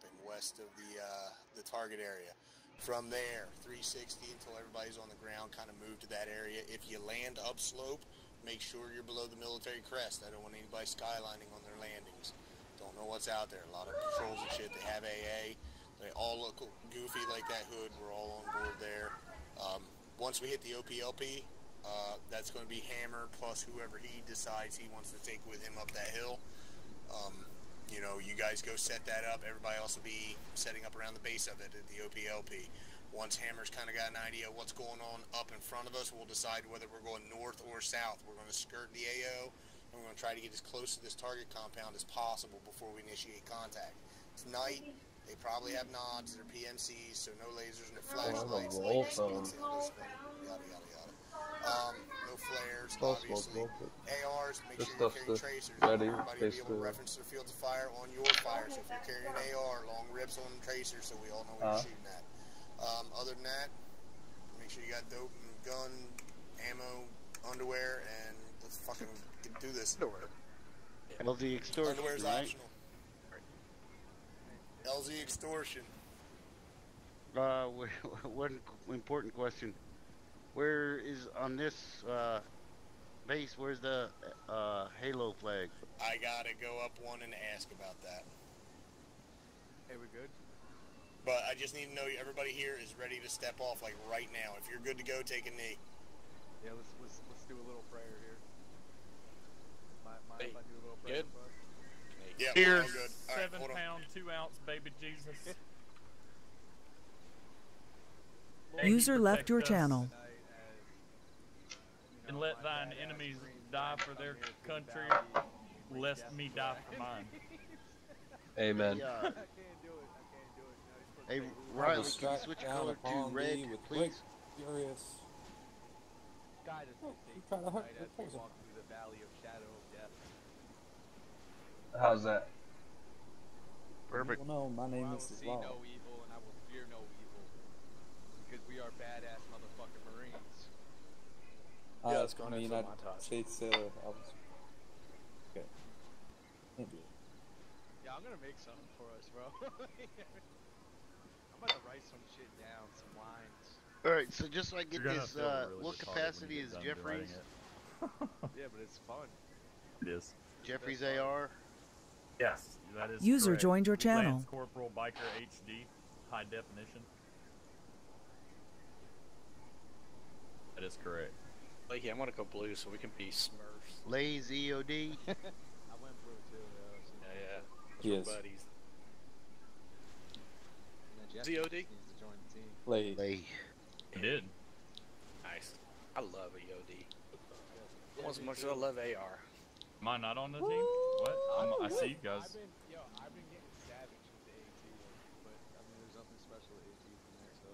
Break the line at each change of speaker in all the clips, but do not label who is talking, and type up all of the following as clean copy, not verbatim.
dropping west of the target area. From there, 360 until everybody's on the ground, kind of move to that area. If you land upslope, make sure you're below the military crest. I don't want anybody skylining on their landings. Don't know what's out there. A lot of patrols and shit. They have AA. They all look goofy like that hood. We're all on board there. Once we hit the OPLP, that's going to be Hammer plus whoever he decides he wants to take with him up that hill. You know, you guys go set that up. Everybody else will be setting up around the base of it at the OPLP. Once Hammer's kind of got an idea of what's going on up in front of us, we'll decide whether we're going north or south. We're going to skirt the AO, and we're going to try to get as close to this target compound as possible before we initiate contact. It's night. They probably have nods. They're PMCs, so no lasers, no flashlights.
Roll phone.
Yada, yada, yada. No flares, obviously. ARs, make sure you're carrying tracers.
Ready,
everybody will be able to reference their fields of fire on your fire. So if you're carrying an AR, long rips on the tracers so we all know what you're shooting at. Other than that, make sure you got dope and gun, ammo, underwear, and let's fucking do this.
Underwear.
LZ extortion,
Underwear's
right?
optional. LZ extortion.
One important question. Where is, on this base, where's the Halo flag?
I gotta go up one and ask about that.
Hey, we good?
But I just need to know everybody here is ready to step off, like right now. If you're good to go, take a knee.
Yeah, let's do a little prayer here. Mind
Hey,
if I do a little prayer?
good?
Yeah,
Here's
we're all good. All right,
7 pound, 2 ounce baby Jesus.
User left your channel.
And let thine enemies die for their country, lest me die for mine.
Amen.
Yeah.
I can't do it. I can't do it. No,
Hey, Riley, can you switch color to red, please?
Furious.
Guide us
Oh,
to
you trying to hurt
as
the
we
person.
walk through the valley of shadow of death.
How's that?
Perfect.
Well, no, my
I
name
will
is
see
Law.
no evil and I will fear no evil. Because we are badass motherfucking Marines.
Yeah, it's going
I mean,
into
I'd
my touch.
say I was. Okay. Can't do it.
Yeah, I'm gonna make something for us, bro. I'm gonna write some shit down, some lines.
Alright, so just so I get
You're gonna
this,
feel really
what
retarded
capacity
when
is
you get done writing
Jeffrey's?
Yeah, but it's fun.
It is.
Jeffrey's AR?
Yes, that is
User
correct.
joined your channel.
Lance Corporal Biker HD, high definition. That is correct.
Like, I'm gonna go blue so we can be Smurfs.
Lays EOD?
I went blue too, so.
Yeah.
Yes.
We're buddies.
And then Jeff
ZOD?
needs to join the team.
Lay.
Lay.
It did.
Nice. I love EOD. Almost as much as I love AR.
Am I not on the team? What? I see you guys.
I've been getting savage with the AT, but I mean, there's nothing special with AT from there, so.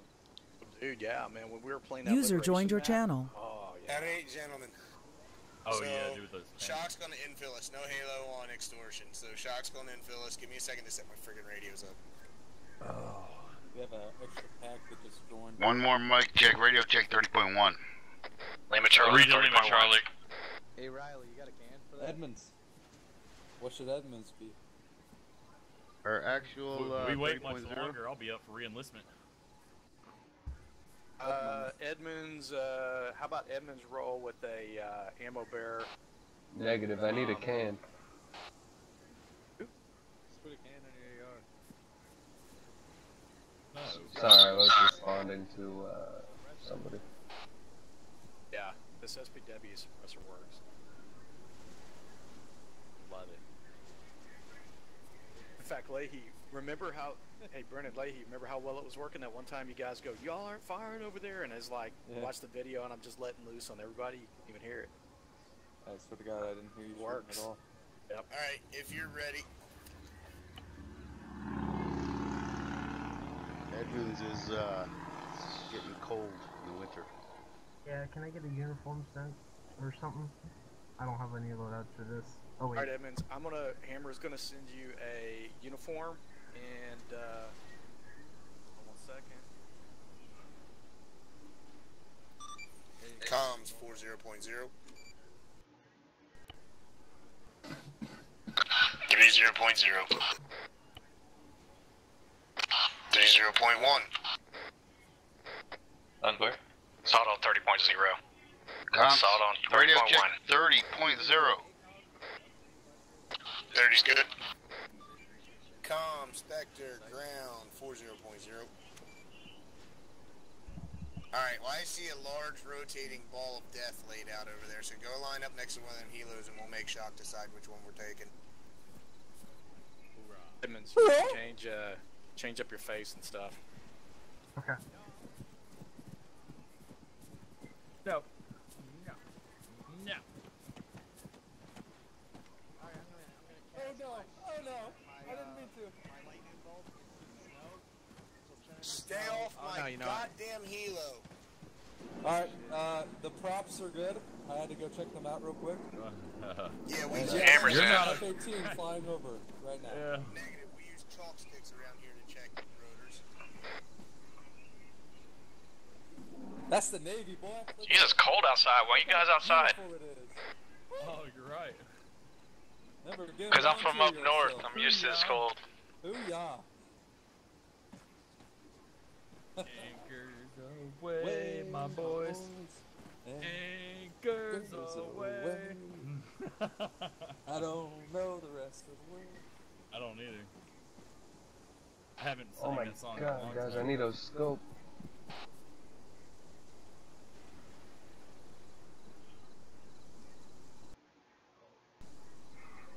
Dude, yeah, man. When we were playing that
User
Liberation
joined your
map,
channel.
Oh, yeah.
At 8, gentlemen.
Oh
So,
yeah, do those.
Shock's gonna infill us. No Halo on extortion. So Shock's gonna infill us. Give me a second to set my friggin' radios up.
We have an extra pack that just joined.
One more mic check, radio check 30.1.
Lima Charlie,
Lima Charlie.
Hey Riley, you got a can for that?
Edmonds. What should Edmonds be?
Our actual,
we wait much
3.0?
longer. I'll be up for re-enlistment.
Edmonds, how about Edmonds roll with a ammo bearer?
Negative, I need a can.
Just put a can in your AR.
No.
Sorry, I was responding to somebody.
Yeah, this SPW suppressor works. Love it. In fact, Leahy, remember how, hey Brennan Leahy, remember how well it was working that one time you guys go, y'all aren't firing over there? And it's like,
Yeah.
watch the video and I'm just letting loose on everybody. You can even hear it.
I swear to God, I didn't hear you shooting
Works.
at all.
Yep.
Alright, if you're ready.
Edmonds is, getting cold in the winter.
Yeah, can I get a uniform sent or something? I don't have any loadouts for this. Oh wait.
Alright, Edmonds, Hammer's gonna send you a uniform and, hold on 1 second.
Comms 40.0.
Give me 0.0. 30.1.
Unclear.
Salt on 30.0. Salt on
Radio
30.1.
check 30.0. 30's good.
Com, Spectre, ground, 40.0. Alright, well I see a large rotating ball of death laid out over there, so go line up next to one of them helos and we'll make Shock decide which one we're taking.
Edmonds, change up your face and stuff.
Okay.
No. No. No.
Oh no! Oh no! I didn't mean to.
Stay off my goddamn helo.
Alright, the props are good. I had to go check them out real quick.
Yeah, we
Cameras
You're
in.
not
F-18 flying over right now.
Yeah.
Negative, we use chalk sticks around here to check the rotors.
That's the Navy, boy.
Jesus, it's cold outside. Why are you guys outside?
Beautiful it is.
Oh, you're right.
Never again
Because I'm
down
from
to
up north.
yourself.
I'm used to this cold.
Booyah.
Anchors away, my boys. Anchors away.
I don't know the rest of the world.
I don't either. I haven't
Oh
sung
my
that song in a
god,
long
guys,
time.
I need a scope.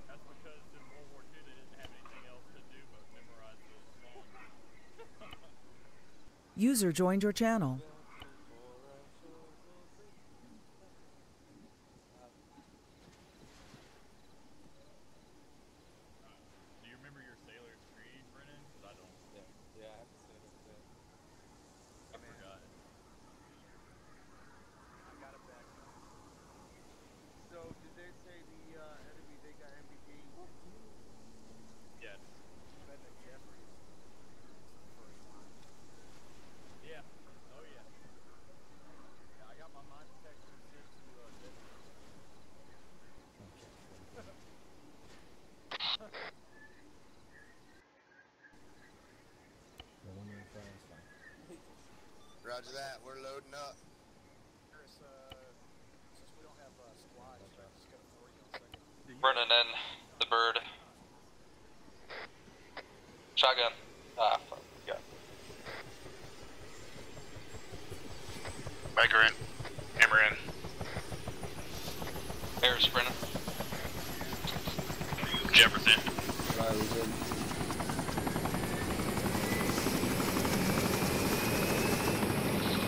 That's because in World War II they didn't have anything else to do but memorize those songs.
User joined your channel.
Do you remember your Sailor's Creed, Brennan? 'Cause I don't.
Yeah, I have to say that.
I forgot.
I got it back. So, did they say the enemy, they got MBG?
Yes.
Ben and Jeffries.
Yeah. Oh yeah. Yeah, I got my mind detection set to dead.
Roger that, we're loading up.
Chris, since we don't have squads, I'm just gonna throw you in a second.
Brennan and the bird. Shotgun. Ah, fuck. Yeah.
Biker in. Hammer in.
Harris, Brennan.
Jefferson.
Riley's in.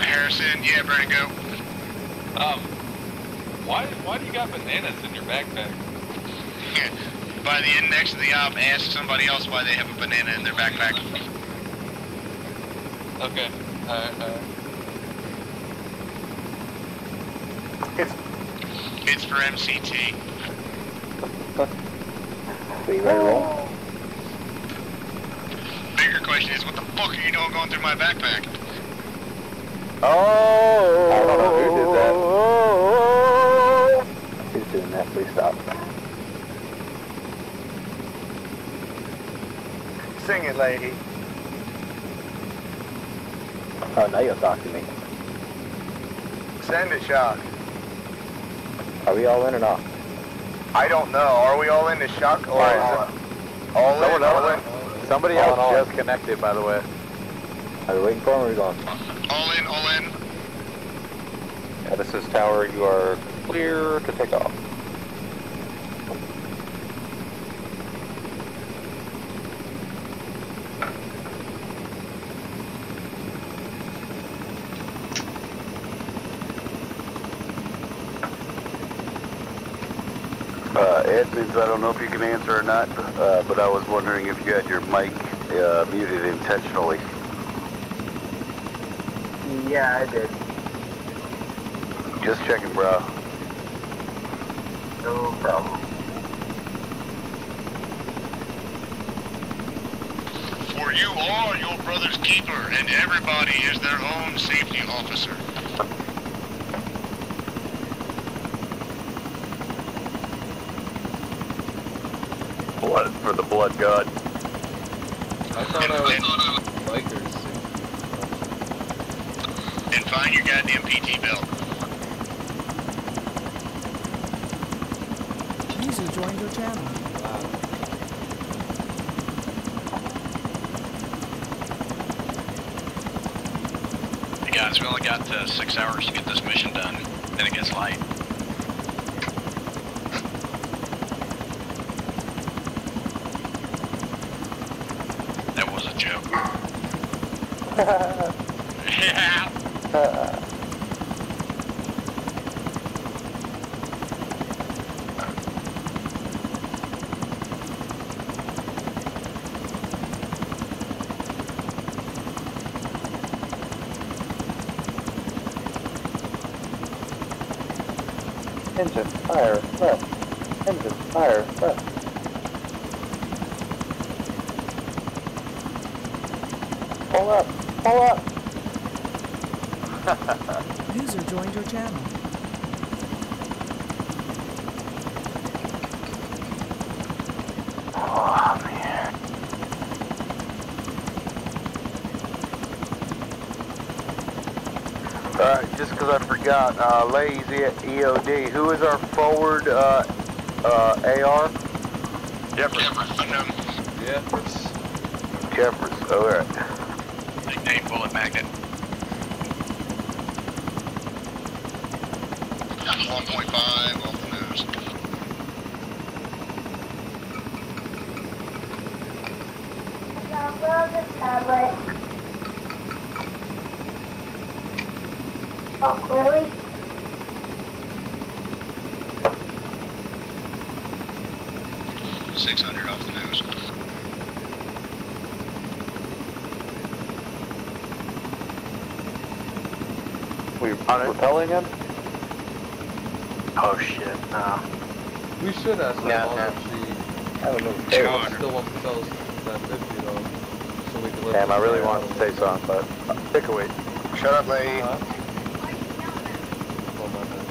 Harrison, yeah, Brandon, go.
Why do you got bananas in your backpack?
By the end next to the op, ask somebody else why they have a banana in their backpack.
Okay. Alright.
It's for MCT. Bigger question is, what the fuck are you doing going through my backpack?
Oh! I don't know who did that. Who's doing that? Please stop.
Sing it, lady.
Oh, now you'll talk to me.
Send it, Shock.
Are we all in or not?
I don't know. Are we all in the Shock or all in?
Somebody else just connected, by the way. Are we waiting for him or are we going?
All in, all in.
Yeah, this is Tower. You are clear to take off.
Edmonds, I don't know if you can answer or not, but I was wondering if you had your mic muted intentionally.
Yeah, I did.
Just checking, bro.
No problem.
For you are your brother's keeper, and everybody is their own safety officer.
Blood for the blood god.
I thought I was
bikers.
And find your goddamn PT belt.
User joined your channel.
Hey guys, we only got 6 hours to get this mission done. Then it gets light. That was a joke. Yeah.
Engine, fire, left. Engine, fire, left. Pull up, pull up.
User joined your channel.
Oh, man. Alright, just because I forgot, Lazy at EOD, who is our forward AR?
Jeffers. Unknown.
Jeffers, alright.
Nickname Bullet Magnet.
1.5 off the nose.
Oh, really?
$600 off the nose.
We're repelling him?
Oh shit, no.
We should ask her
Yeah,
how
yeah.
much she
I don't know.
still wants to tell us that 50 though. So we can let
Damn, I
her
really
try
wanted
out
to say something, but pick a weight.
Shut up, lady.
Oh my bad.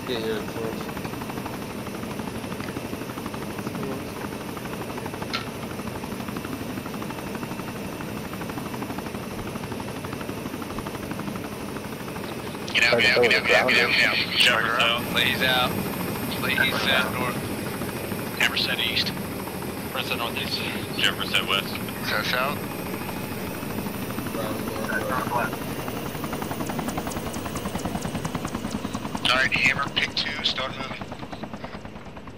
Get your influence.
Get out, get out, get out, get out, get out, get out.
Jeffers out. Lady's out. Lady's south north. Hammer's head east. Prince head northeast. Jeffers head west.
South, south. Alright, Hammer, pick 2, start moving.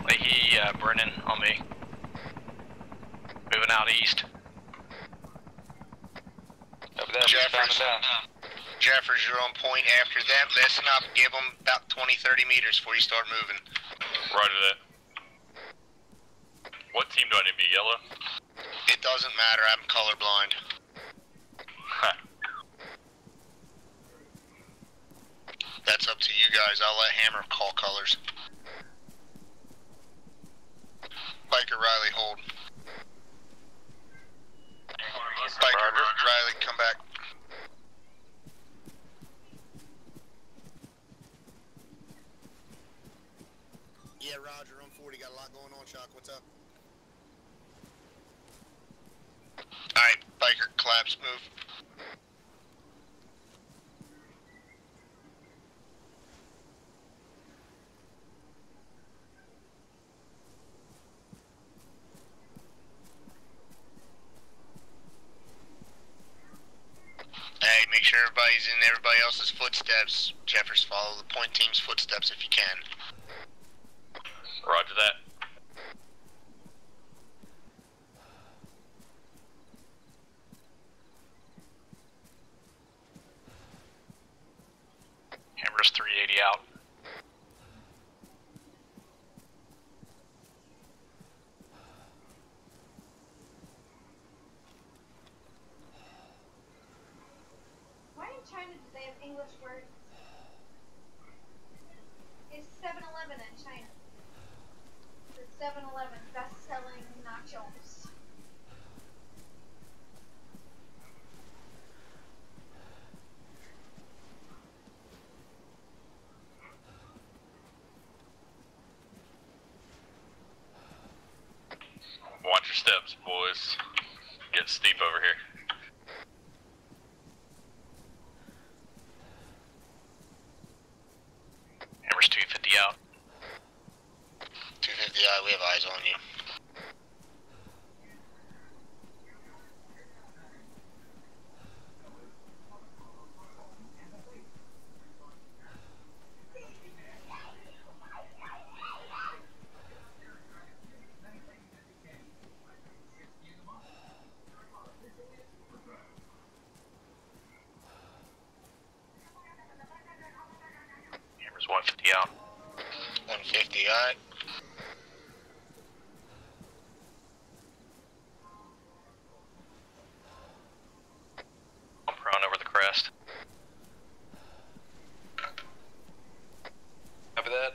Leahy, Brennan on me. Moving out east. Over there,
Jeffers, you're on point after that. Listen up, give them about 20-30 meters before you start moving.
Roger that. What team do I need to be, yellow?
It doesn't matter, I'm colorblind. That's up to you guys, I'll let Hammer call colors. Biker Riley, hold. Biker Riley, come back. Yeah, Roger, I'm 40, got a lot going on, Shock, what's up? Alright, Biker, collapse, move. Hey, make sure everybody's in everybody else's footsteps. Jeffers, follow the point team's footsteps if you can.
Roger that. Hammer's 380 out.
Why in China do they have English words? It's 7-Eleven in China. The 7-Eleven best-selling nachos.
Watch your Steps, boys. Get steep over here. Hammer's 250 out.
250 out, we have eyes on you.
Hammer's 150 out.
150, alright.
I'm prone over the crest. Copy that.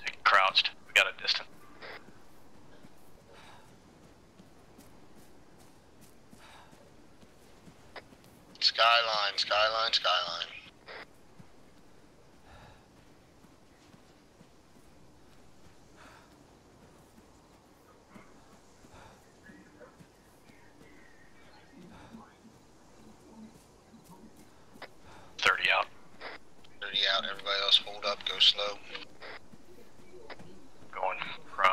Take crouched. We got a distance.
Skyline, skyline, skyline.
Out.
30 out, everybody else hold up, go slow.
Going prone.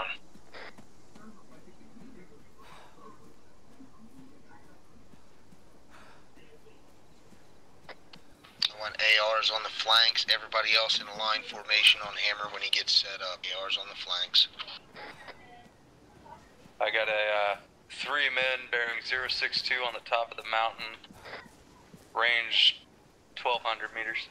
I want ARs on the flanks, everybody else in a line formation on Hammer when he gets set up. ARs on the flanks.
I got a 3 men bearing 062 on the top of the mountain. Range 1,200 meters.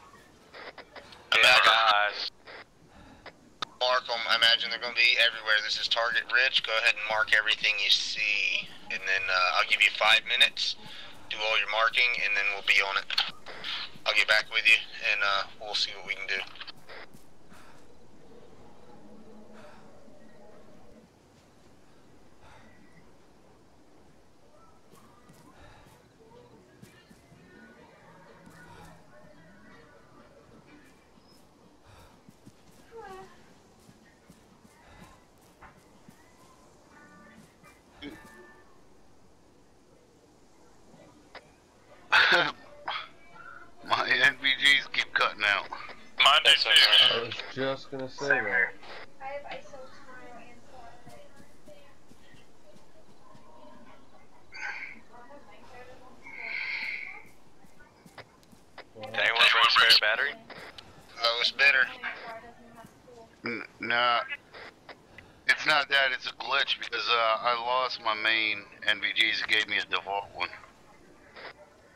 Mark them. I imagine they're going to be everywhere. This is target rich. Go ahead and mark everything you see. And then I'll give you 5 minutes. Do all your marking, and then we'll be on it. I'll get back with you, and we'll see what we can do.
My NVGs keep cutting out.
Mine do too.
I was just gonna say that.
I have ISO tomorrow and Saturday.
Did anyone bring spare battery?
Lowest bidder.
Nah. It's not that, it's a glitch because I lost my main NVGs. It gave me a default one.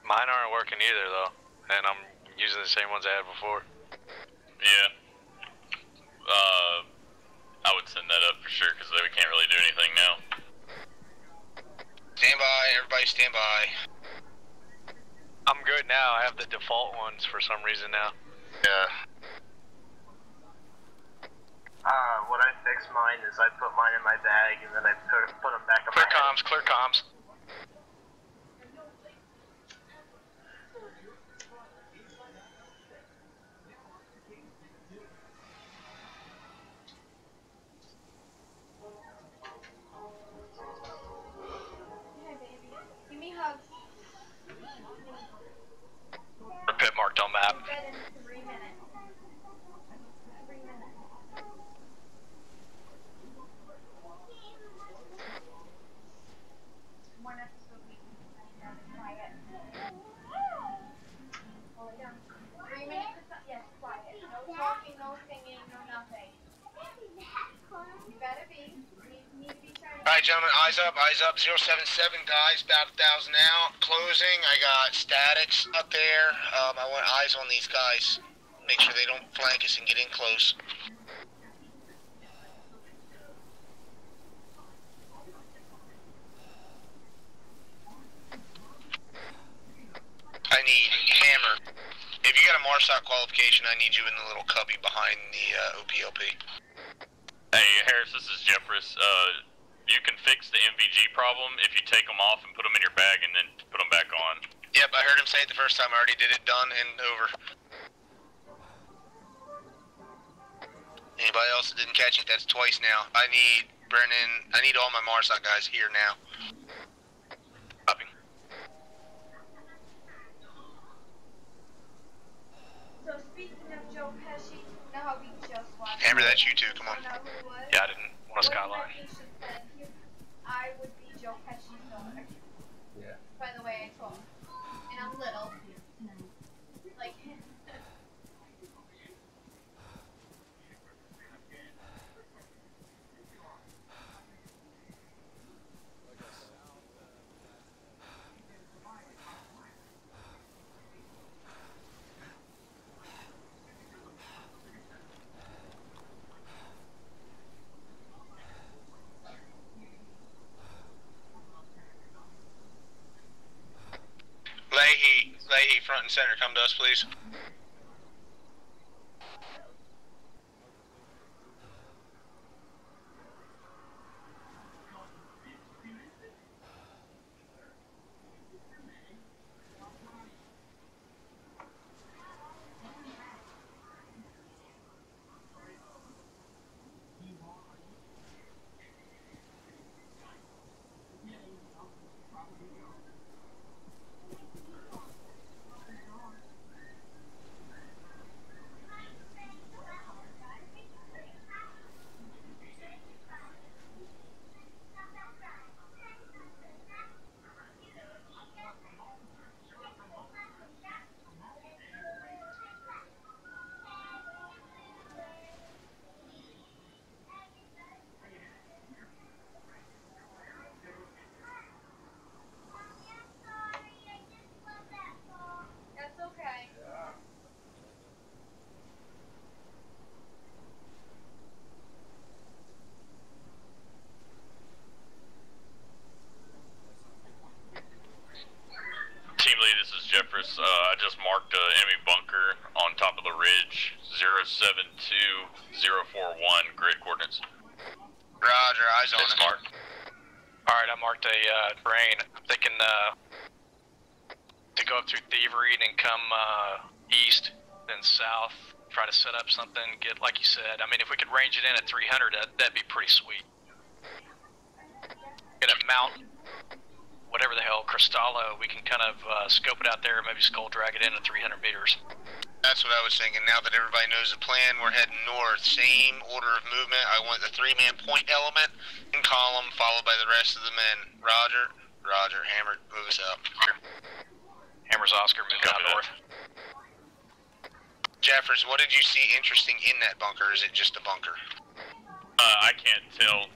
Mine aren't working either though, and I'm using the same ones I had before. Yeah. I would send that up for sure because we can't really do anything now.
Stand by, everybody stand by.
I'm good now. I have the default ones for some reason now.
Yeah.
What I fixed mine is I put mine in my bag and then I put them back in
Clear
my
comms, clear comms.
Yeah, baby. Give me hugs.
Pit marked on map.
Bed in 3 minutes. 3 minutes. One episode a week. Quiet. Hold it down. 3 minutes. Yes, quiet. No talking, no singing, no nothing. You better be. You need to be trying to.
Alright, gentlemen, eyes up, 077 guys, about 1,000 out. Closing, I got statics up there. I want eyes on these guys. Make sure they don't flank us and get in close. I need Hammer. If you got a MARSOC qualification, I need you in the little cubby behind the OPLP.
Hey, Harris, this is Jeffress. You can fix the MVG problem if you take them off and put them in your bag and then put them back on.
Yep, I heard him say it the first time. I already did it, done and over. Anybody else that didn't catch it, that's twice now. I need Brennan, I need all my MARSOC guys here now. Copy.
So speaking of Joe Pesci, you know how we just watched.
Hammer, that's you too, come on.
Yeah, I didn't want to skyline.
I would be Joe Pesci's daughter.
Yeah.
By the way I talk. And I'm little. Like,
Leahy, front and center, come to us, please.
that's okay.
Team lead, this is Jeffress. I just marked an enemy bunker on top of the ridge, 072041, grid coordinates.
Roger, eyes on it.
Mark. Alright, I marked a terrain. I'm thinking to go up through Thievery and then come east, then south, try to set up something, get, like you said, I mean, if we could range it in at 300, that'd be pretty sweet. Get a mountain, whatever the hell, Cristallo, we can kind of scope it out there, maybe skull drag it in at 300 meters.
That's what I was thinking. Now that everybody knows the plan, we're heading north. Same order of movement. I want the 3-man point element in column, followed by the rest of the men. Roger, Roger, Hammer, move us out.
Hammer's Oscar, moving out north.
Jeffers, what did you see interesting in that bunker? Is it just a bunker?
I can't tell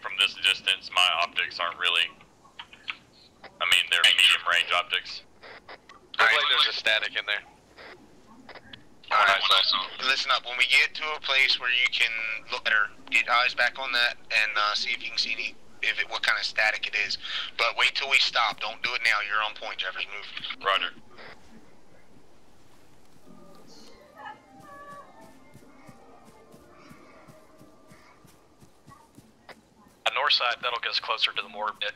from this distance. My optics aren't really, I mean, they're medium range optics.
Looks like there's a static in there.
Alright, listen up. When we get to a place where you can look better, get eyes back on that and see if you can see any, what kind of static it is. But wait till we stop. Don't do it now. You're on point, Jeffers. Move.
Roger.
On north side, that'll get us closer to the morgue bit.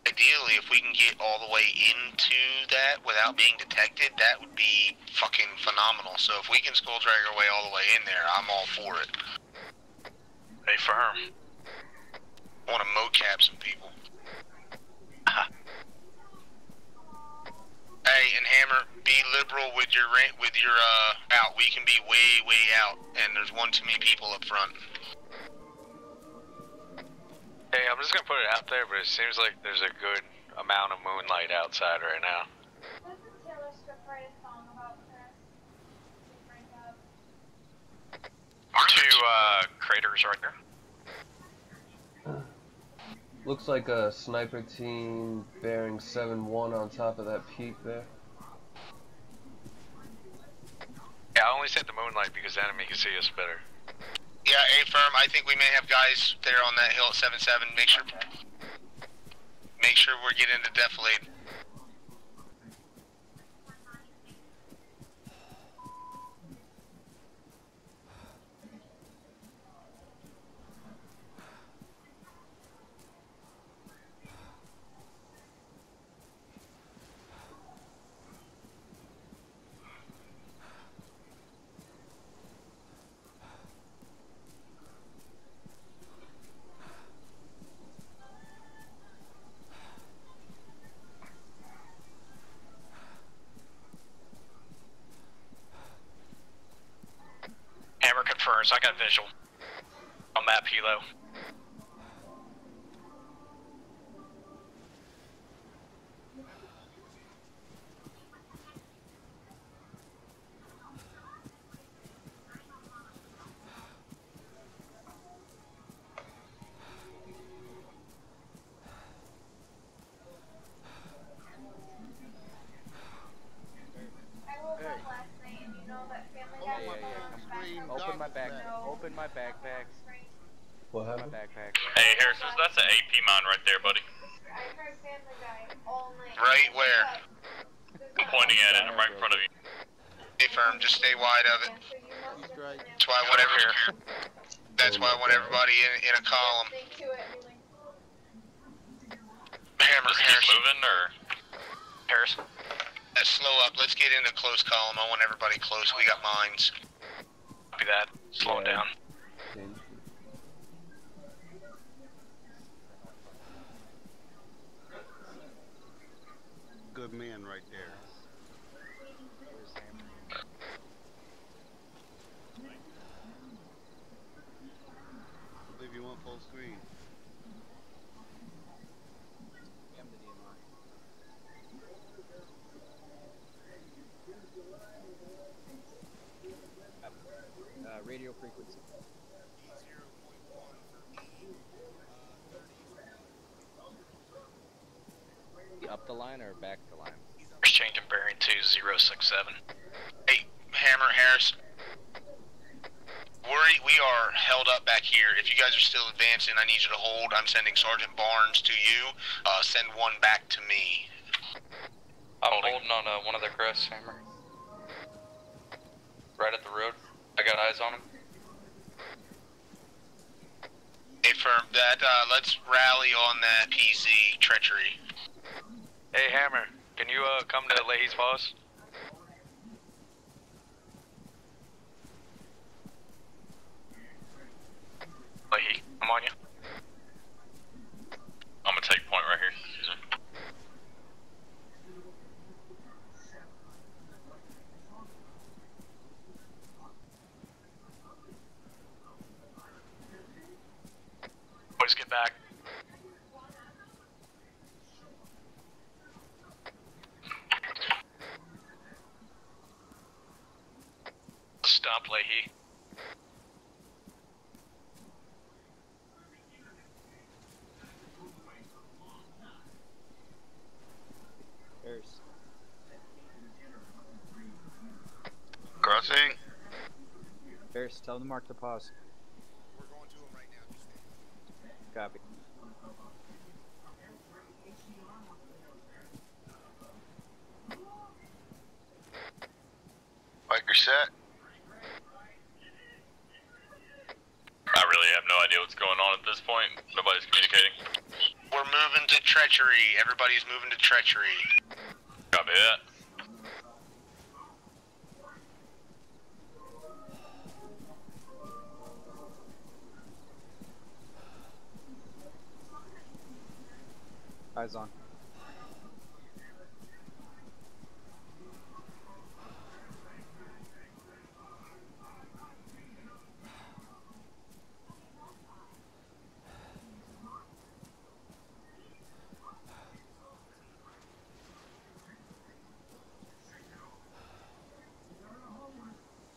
Ideally, if we can get all the way into that without being detected, that would be fucking phenomenal. So if we can skull drag our way all the way in there, I'm all for it.
Hey, firm.
I want to mocap some people. Hey, and Hammer, be liberal with your out. We can be way out, and there's one too many people up front.
Hey, I'm just gonna put it out there, but it seems like there's a good amount of moonlight outside right now.
Doesn't Taylor Swift write a song about this?
Two craters right there.
Looks like a sniper team bearing 7-1 on top of that peak there.
Yeah, I only set the moonlight because the enemy can see us better.
Yeah, A-firm, I think we may have guys there on that hill at 7-7. Make sure we're getting to defilade.
Harris, I got visual on map helo.
Open my back. Open my backpacks.
What happened?
My backpack.
Hey, Harris, that's an AP mine right there, buddy.
Right where?
I'm pointing at it. I'm right in front of you.
Stay firm. Just stay wide of it. That's why I want That's why I want everybody in a column. Hammer, Harris.
Moving or
Harris?
Slow up. Let's get into close column. I want everybody close. We got mines.
Copy that. Slow it down.
Good man right there. I believe you want full screen.
Radio frequency. Up the line or back the line?
Changing bearing to 067.
Hey, Hammer, Harris. We are held up back here. If you guys are still advancing, I need you to hold. I'm sending Sergeant Barnes to you. Send one back to me.
I'm holding on one of their crests, Hammer. Right at the road. I got eyes on him.
Hey, firm. Let's rally on that PC treachery.
Hey, Hammer, can you come to Leahy's boss? Leahy, I'm on you.
I'm gonna take point right here. Excuse me.
Boys, get back. Stop, Leahy.
Harris.
Crossing.
Harris, tell them to mark the pause.
We're going to him right now.
Copy.
Mike, you're set.
I really have no idea what's going on at this point. Nobody's communicating.
We're moving to treachery. Everybody's moving to treachery.
Copy that.
Eyes on.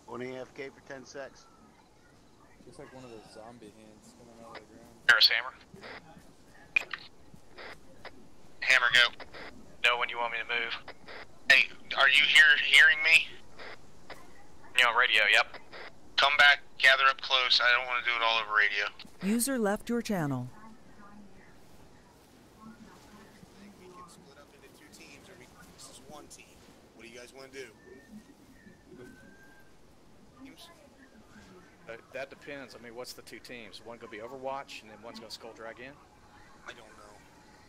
One AFK for 10 secs.
Looks like one of those zombie hands coming out of the ground.
Harris, Hammer.
Hammer, go.
Know when you want me to move.
Hey, are you hearing me?
You on radio, yep.
Come back, gather up close. I don't want to do it all over radio.
User left your channel.
We can split up into two teams, or this is one team. What do you guys want to do? Teams?
That depends. I mean, what's the two teams? One going to be Overwatch, and then one's going to Skull Drag in?
I don't know.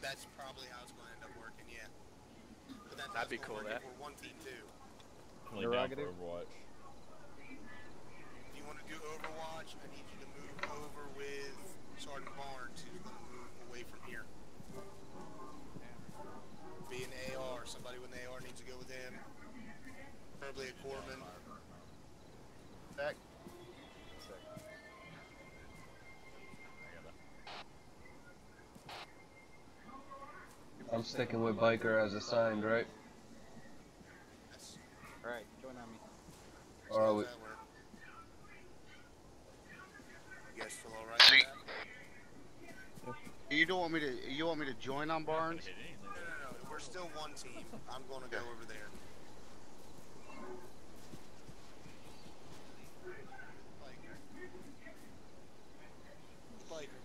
That's probably how it's going to end up working, yeah. But
That'd be cool, that.
We're one team, too.
Really down for
Overwatch.
If you want to do Overwatch, I need you to move over with Sergeant Barnes, who's going to move away from here. Be an AR. Somebody with an AR needs to go with him. Preferably a corpsman. Back.
I'm sticking with biker as assigned, right?
Alright, join on me.
Or are we?
You guys feel alright?
See,
You don't want me to? You want me to join on Barnes?
No. We're still one team. I'm going to go over there. Biker.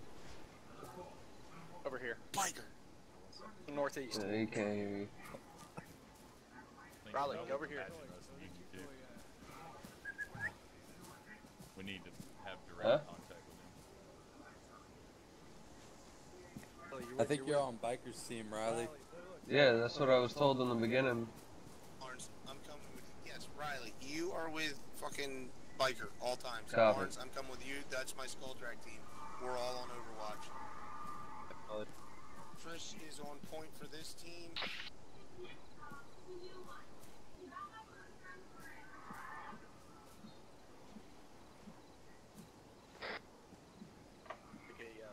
Over here.
Biker.
Northeast.
Yeah, he can't hear you.
Raleigh, over here.
We need to have direct
Huh?
contact with him.
I think you're on Biker's team, Riley.
Yeah, that's what I was told in the beginning.
Barnes, I'm coming with you. Yes, Riley, you are with fucking Biker all times.
Copy.
Barnes, I'm coming with you. That's my Skull Drag team. We're all on Overwatch. Trish is on point for this team.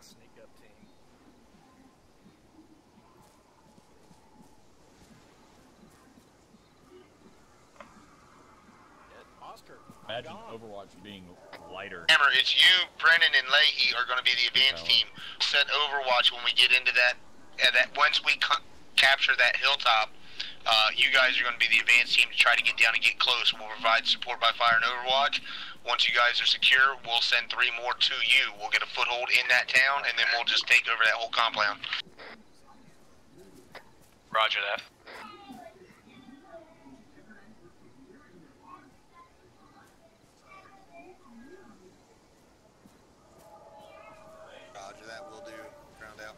A sneak up team. Oscar.
Imagine Overwatch being lighter.
Hammer, it's you, Brennan, and Leahy are going to be the advanced team. Set Overwatch when we get into that. Once we capture that hilltop, you guys are going to be the advanced team to try to get down and get close. We'll provide support by fire and Overwatch. Once you guys are secure, we'll send 3 more to you. We'll get a foothold in that town, and then we'll just take over that whole compound.
Roger that.
Roger that, we'll do. Ground out.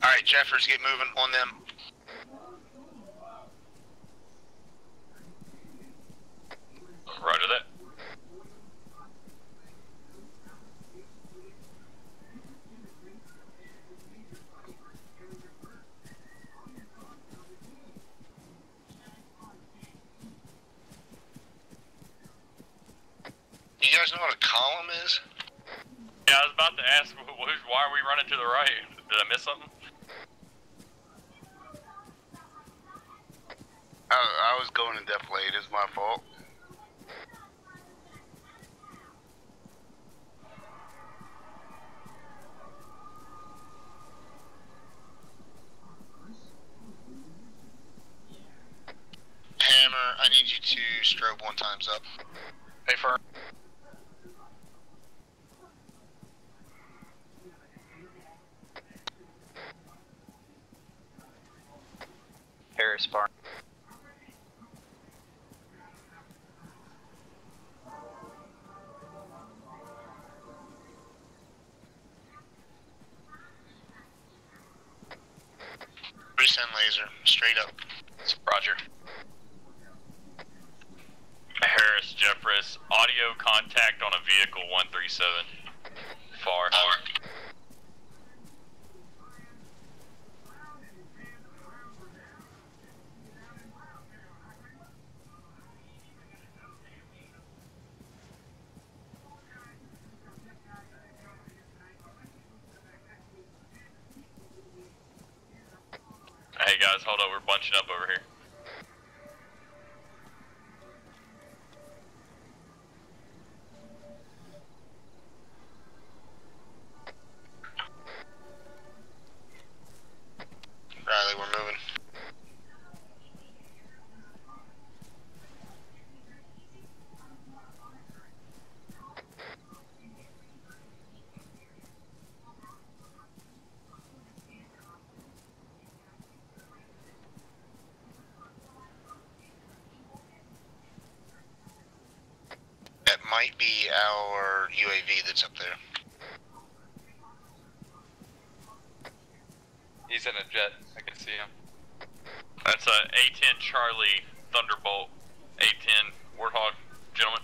Alright, Jeffers, get moving on them.
Roger that.
You guys know what a column is?
Yeah, I was about to ask, why are we running to the right? Did I miss something?
I was going in depth late. It's my fault.
Hammer, I need you to strobe 1 times up.
Hey, Fern. Harris Barn.
Resend laser, straight up.
Roger.
Harris, Jeffress, audio contact on a vehicle 137. Far. Hey guys, hold up, we're bunching up over here.
Riley, we're moving. That might be our UAV that's up there.
He's in a jet. I can see him.
That's a A-10 Charlie Thunderbolt. A-10 Warthog, gentlemen.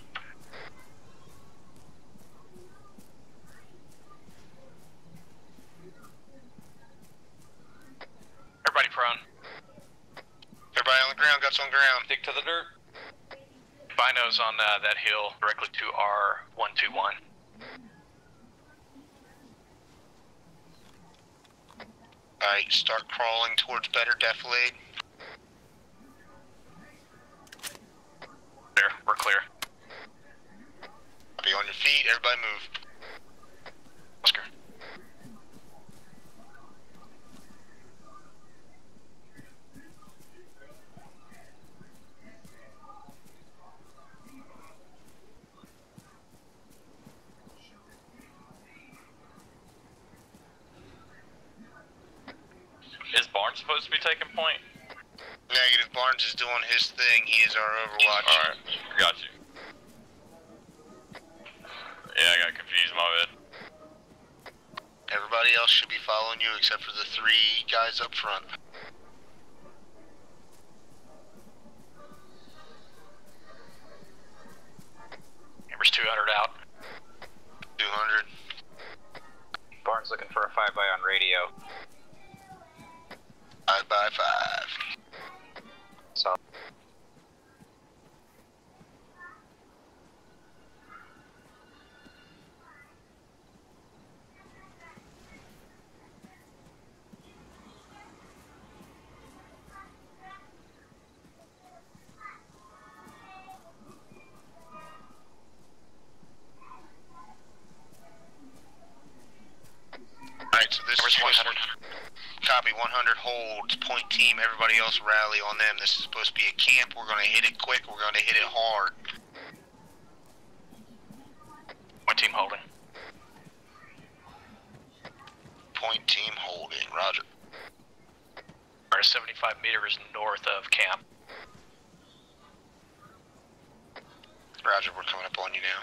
Everybody prone.
Everybody on the ground, guts on ground.
Stick to the dirt.
Binos on that hill directly to R121.
1 Alright, start crawling towards better defilade.
There, we're clear.
Be on your feet, everybody move.
Oscar.
Is Barnes supposed to be taking point?
Negative, Barnes is doing his thing. He is our Overwatch.
Alright, got you. Yeah, I got confused, my bad.
Everybody else should be following you except for the 3 guys up front.
Hammer's 200 out.
200.
Barnes looking for a 5x on radio.
5x5.
So.
Alright, so this is 100. Copy, 100 holds, point team, everybody else rally on them. This is supposed to be a camp. We're going to hit it quick, we're going to hit it hard.
Point team holding.
Point team holding, roger.
We're 75 meters north of camp.
Roger, we're coming up on you now.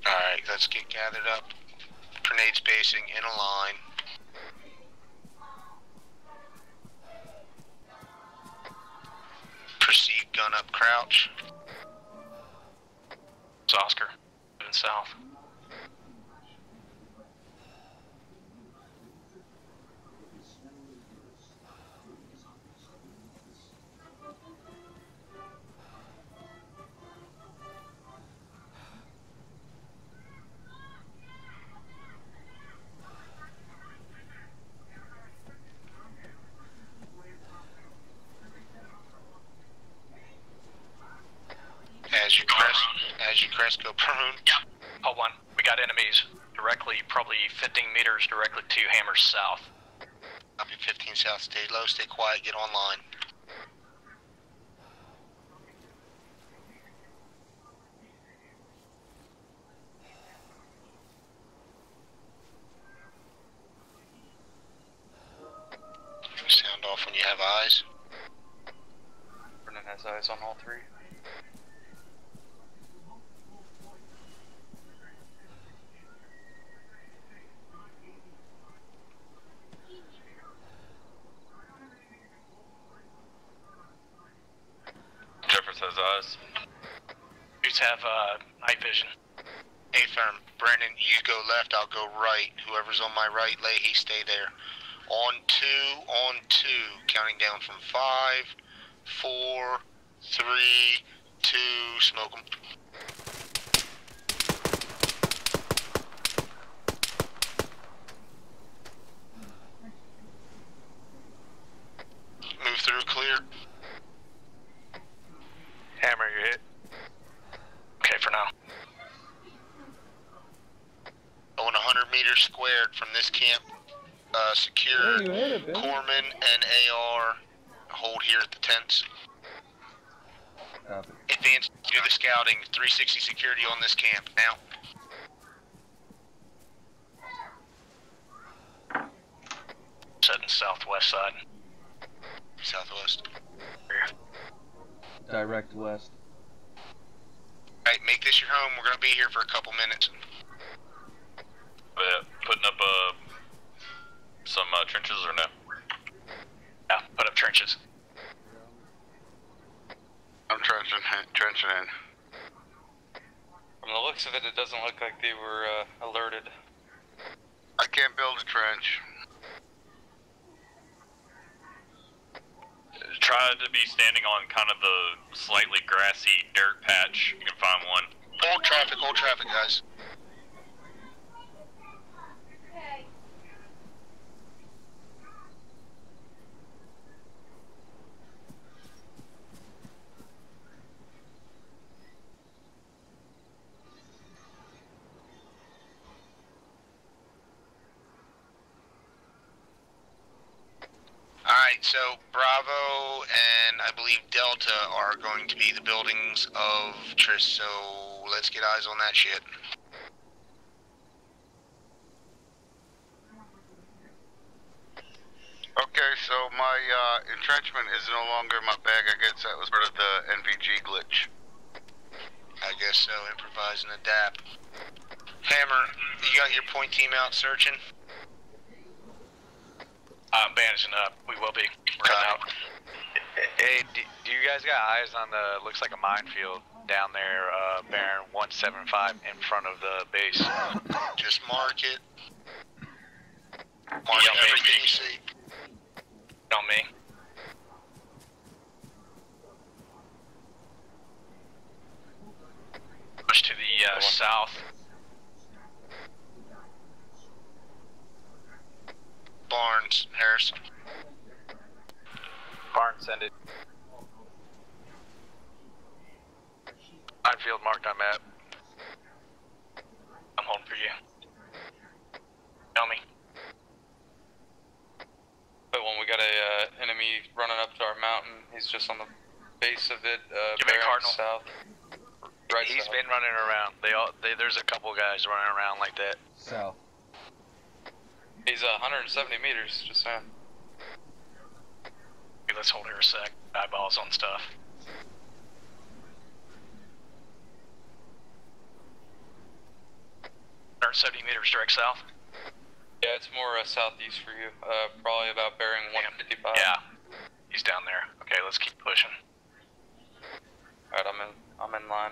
Alright, let's get gathered up. Grenade spacing in a line. Proceed gun up crouch.
It's Oscar, moving south.
As you crest, go prone.
Yeah. Hold on. We got enemies directly, probably 15 meters directly to Hammer south.
Copy 15 south. Stay low, stay quiet, get online. Sound off when you have eyes.
Brennan has eyes on all 3.
Jeffers has eyes.
Dudes have night vision.
Hey firm, Brennan, you go left, I'll go right. Whoever's on my right, Leahy, stay there. On 2, counting down from 5, 4, 3, 2, smoke them. Move through, clear.
Hammer, you hit. Okay, for now.
I want 100 meters squared from this camp. Secure Corpsman and AR. Hold here at the tents.
Copy.
Advance, do the scouting. 360 security on this camp now.
Setting southwest side.
Southwest.
Direct west.
Alright, make this your home. We're gonna be here for a couple minutes.
Putting up some trenches or no?
Yeah, put up trenches.
I'm trenching in.
From the looks of it, it doesn't look like they were alerted.
I can't build a trench.
Try to be standing on kind of the slightly grassy dirt patch. You can find one.
Hold traffic, guys. Alright, so Bravo and I believe Delta are going to be the buildings of Tris, so let's get eyes on that shit.
Okay, so my entrenchment is no longer in my bag. I guess that was part of the NVG glitch.
I guess so, improvise and adapt. Hammer, you got your point team out searching?
I'm bandaging up. We will be. We're heading out.
Hey, do you guys got eyes on the, looks like a minefield down there, bearing 175 in front of the base?
Just mark it. Mark everything you see.
On me. Push to the south.
Barnes, Harris.
Barnes, send it. Minefield marked on map.
I'm holding for you. Tell me.
But when we got a enemy running up to our mountain, he's just on the base of it,
Give me a Cardinal.
south. Right
He's
south.
been running around. There's a couple guys running around like that.
South.
He's 170 meters, just saying.
Okay, let's hold here a sec. Eyeballs on stuff. Or 70 meters direct south.
Yeah, it's more southeast for you. Probably about bearing 155.
Yeah, he's down there. Okay, let's keep pushing.
Alright, I'm in line.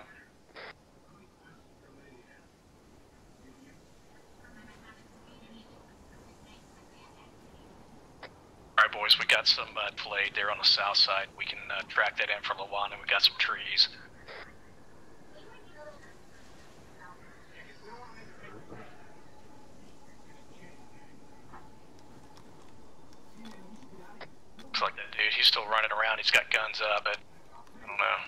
Alright boys, we got some delayed there on the south side. We can track that in from Lawan, and we got some trees. Looks like that dude, he's still running around, he's got guns up, but I don't know.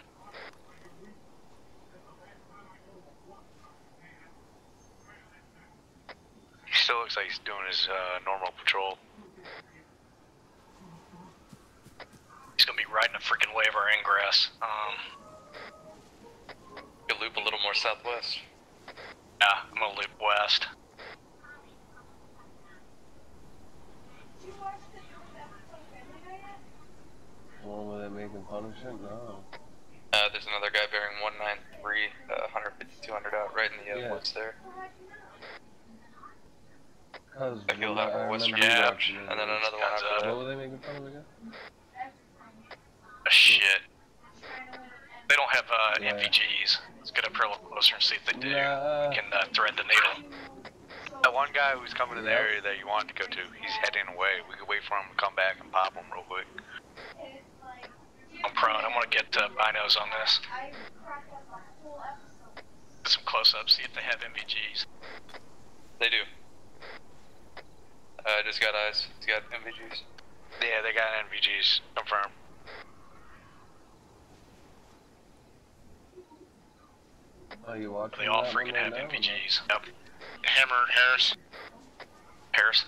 He still looks like he's doing his normal patrol. He's gonna be riding a freaking wave or ingress.
Could loop a little more southwest.
Yeah, I'm gonna loop west.
One where they're making punishment? No.
There's another guy bearing 193, 150, 200 out, right in the woods there. Like he'll have a western gap, and then another one after that.
What were they making fun of again?
Shit. They don't have NVGs. Let's get up here a little closer and see if they do. We can thread the needle.
That one guy who's coming in the area that you wanted to go to, he's heading away. We could wait for him to come back and pop him real quick.
I'm prone. I'm gonna get binos on this. Get some close-ups, see if they have NVGs.
They do. I just got eyes. He's got NVGs.
Yeah, they got NVGs. Confirm.
Are you watching?
They all
that
freaking
one
have
right now?
NVGs. Yep.
Hammer, Harris.
Harris?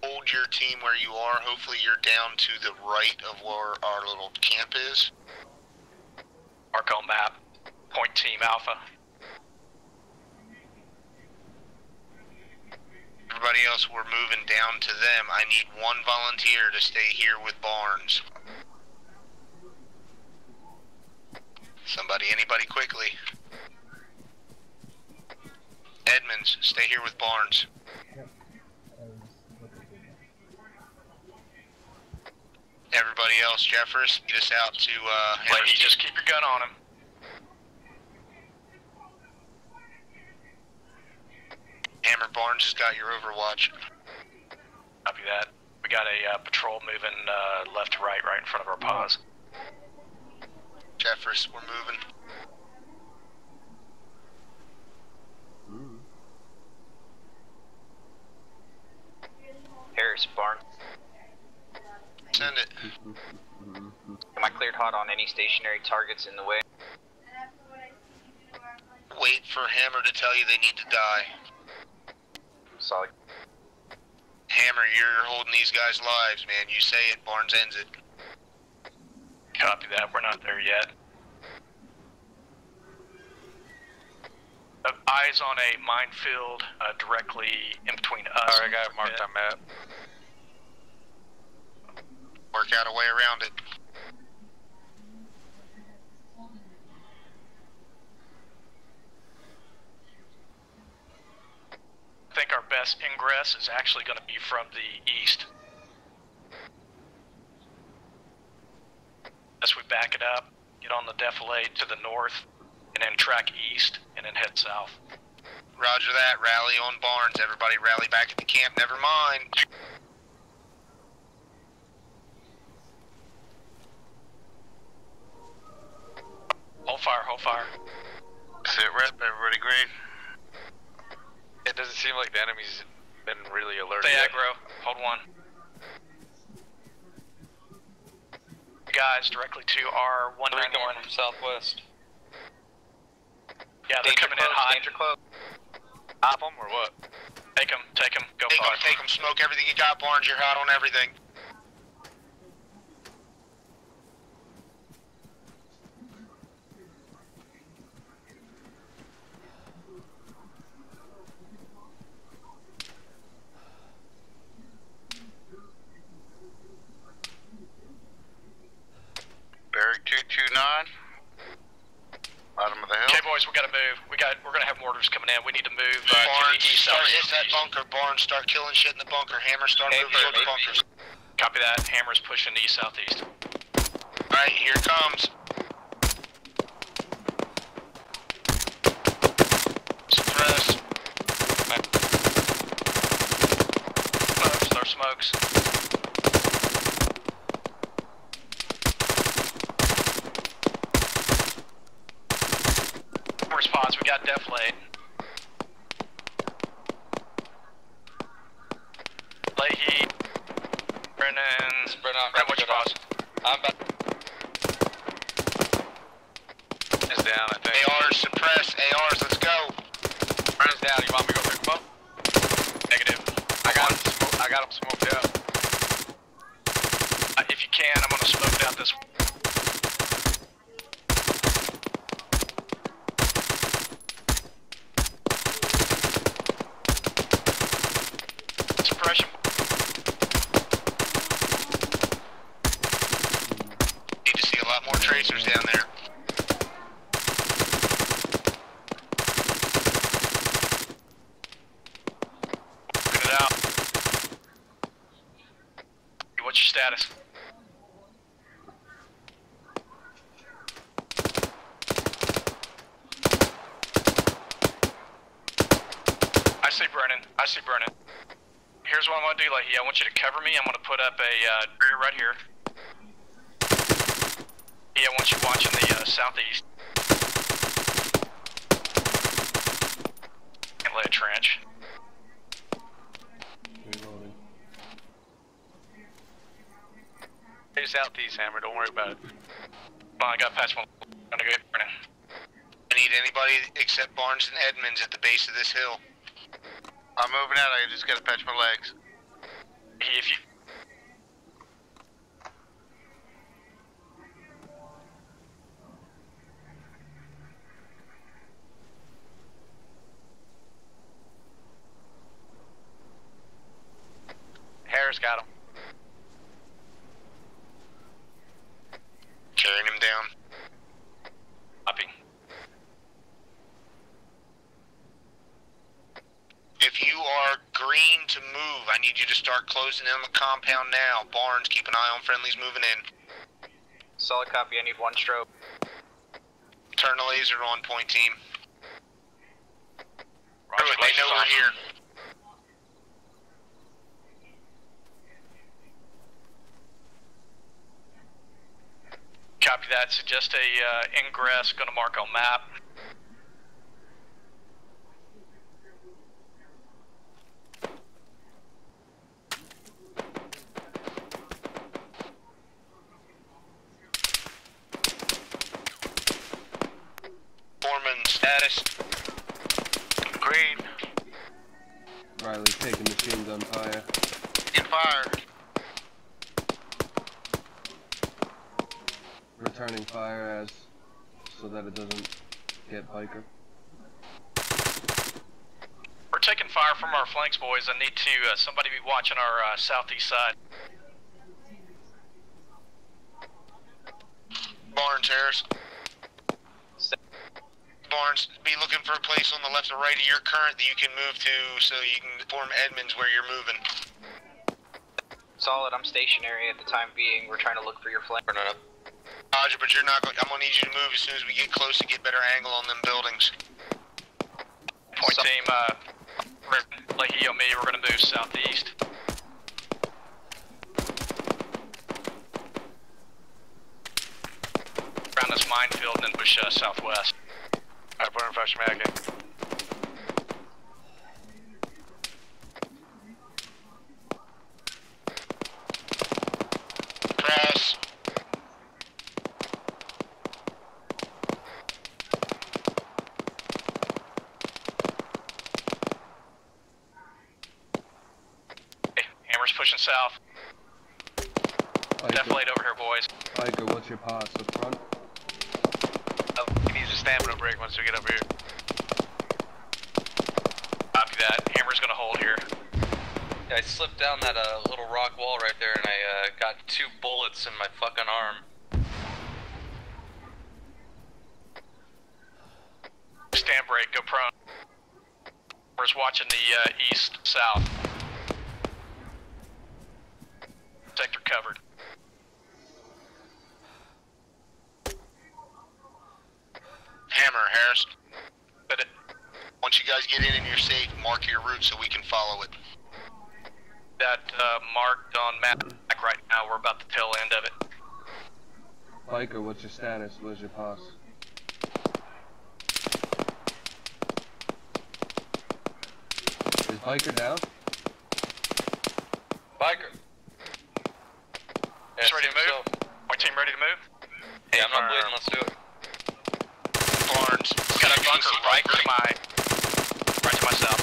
Hold your team where you are. Hopefully you're down to the right of where our little camp is.
Mark on map. Point team Alpha.
Everybody else, we're moving down to them. I need one volunteer to stay here with Barnes. Anybody quickly. Edmonds, stay here with Barnes. Everybody else, Jeffers, get us out to,
Leahy, just keep your gun on him.
Hammer, Barnes has got your overwatch.
Copy that. We got a patrol moving left to right in front of our pause.
Jeffress, we're moving.
Harris, Barn.
Send it.
Am I cleared hot on any stationary targets in the way?
Wait for Hammer to tell you they need to die.
Solid.
Hammer, you're holding these guys' lives, man. You say it, Barnes ends it.
Copy that. We're not there yet. Eyes on a minefield directly in between us.
Alright, I got it marked on map.
Work out a way around it.
I think our best ingress is actually going to be from the east. As we back it up, get on the defilade to the north, and then track east, and then head south.
Roger that. Rally on Barnes. Everybody rally back at the camp. Never mind.
Hold fire, hold fire.
Sit rep. Everybody green.
It doesn't seem like the enemy's been really alerted.
Stay
yet.
aggro. Hold one. Guys, directly to our 191
from southwest.
Yeah, they're coming in hot.
Danger close.
Top them or what?
Take them, go
Take
far.
them, take them. Smoke everything you got, Barnes. You're hot on everything. Barrack 229. Bottom of the hill.
Okay, boys, we gotta move. We're gonna have mortars coming in. We need to move to
Barnes,
the east.
start hit that bunker. Barnes, start killing shit in the bunker. Hammer, start moving toward the bunkers.
Copy that. Hammer's pushing east southeast.
Alright, here it comes. Suppress.
Smokes, there are smokes. Response, we got deflate. Leahy, Brennan, what's your pause?
I'm back.
It's down, I think.
ARs, suppress. ARs, let's go.
Brennan's down. You want me to go pick him up?
Negative.
I got him smoked out.
If you can, I'm gonna smoke out this one. Suppression.
Need to see a lot more tracers down there.
Get it out. What's your status? I see Brennan. Here's what I'm gonna do, Leahy. I want you to cover me. I'm gonna put up a barrier right here. Yeah, I want you watching the southeast. And lay a trench.
Reloading.
Hey, southeast, Hammer. Don't worry about it.
Come on, I got past one. I'm gonna go get Brennan.
I need anybody except Barnes and Edmonds at the base of this hill. I'm moving out. I just gotta patch my legs.
If you...
Harris got him.
Carrying him down.
Copy.
If you are green to move, I need you to start closing in the compound now. Barnes, keep an eye on friendlies moving in.
Solid copy. I need one strobe.
Turn the laser on, point team.
Roger,
They know we're here.
that. Suggest a ingress. Gonna mark on map.
Foreman status.
Green.
Riley taking machine gun fire.
In fire.
Returning fire as so that it doesn't get biker.
We're taking fire from our flanks, boys. I need to somebody be watching our southeast side.
Barnes, Harris. Barnes, be looking for a place on the left or right of your current that you can move to so you can form Edmonds where you're moving.
Solid, I'm stationary at the time being. We're trying to look for your flank.
Roger, but you're not going. I'm gonna need you to move as soon as we get close to get better angle on them buildings.
Point team, Leahy on me, we're gonna move southeast. Around this minefield and then push southwest.
Alright, put in fresh mag.
Press.
Hey, Hammer's pushing south. Deflate over here, boys.
Biker, what's your pass up front?
He needs a stamina break once we get up here.
Copy that. Hammer's gonna hold here.
Yeah, I slipped down that little rock wall right there and I got 2 bullets in my fucking arm.
Stand break, go prone. Hammer's watching the east-south. Sector covered.
Hammer, Harris. Once you guys get in and you're safe, mark your route so we can follow it.
That marked on map right now. We're about the tail end of it.
Biker, what's your status? Where's your pass? Is Biker down?
Biker!
Just ready to move? My team ready to move?
Hey, I'm not bleeding, let's do it.
Barnes,
got a bunker right to my south.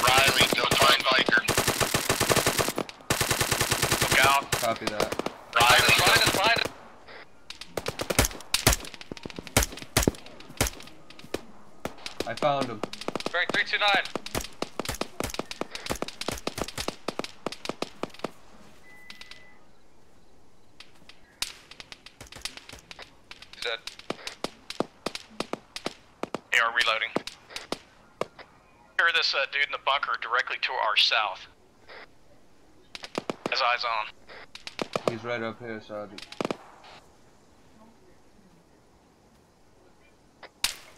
Riley, go find Biker.
Look out.
Copy that.
Riley,
Find it.
I found him.
Bearing 329. Dead.
AR reloading. Hear this dude in the bunker directly to our south. Has eyes on.
He's right up here, Sergeant.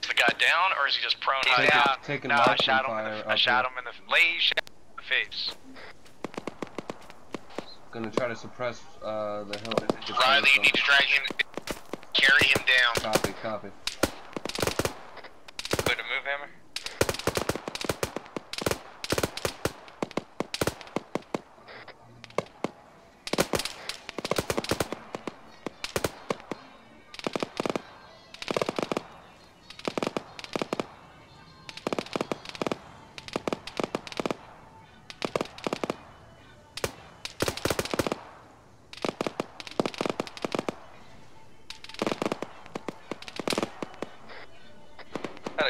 Is the guy down or is he just prone?
Taking
no, I
marksman
shot him.
fire
I
up
shot
here.
him in the face.
Gonna try to suppress the hill.
Riley, you need to drag him, carry him down.
Copy, copy.
Way to move, Hammer.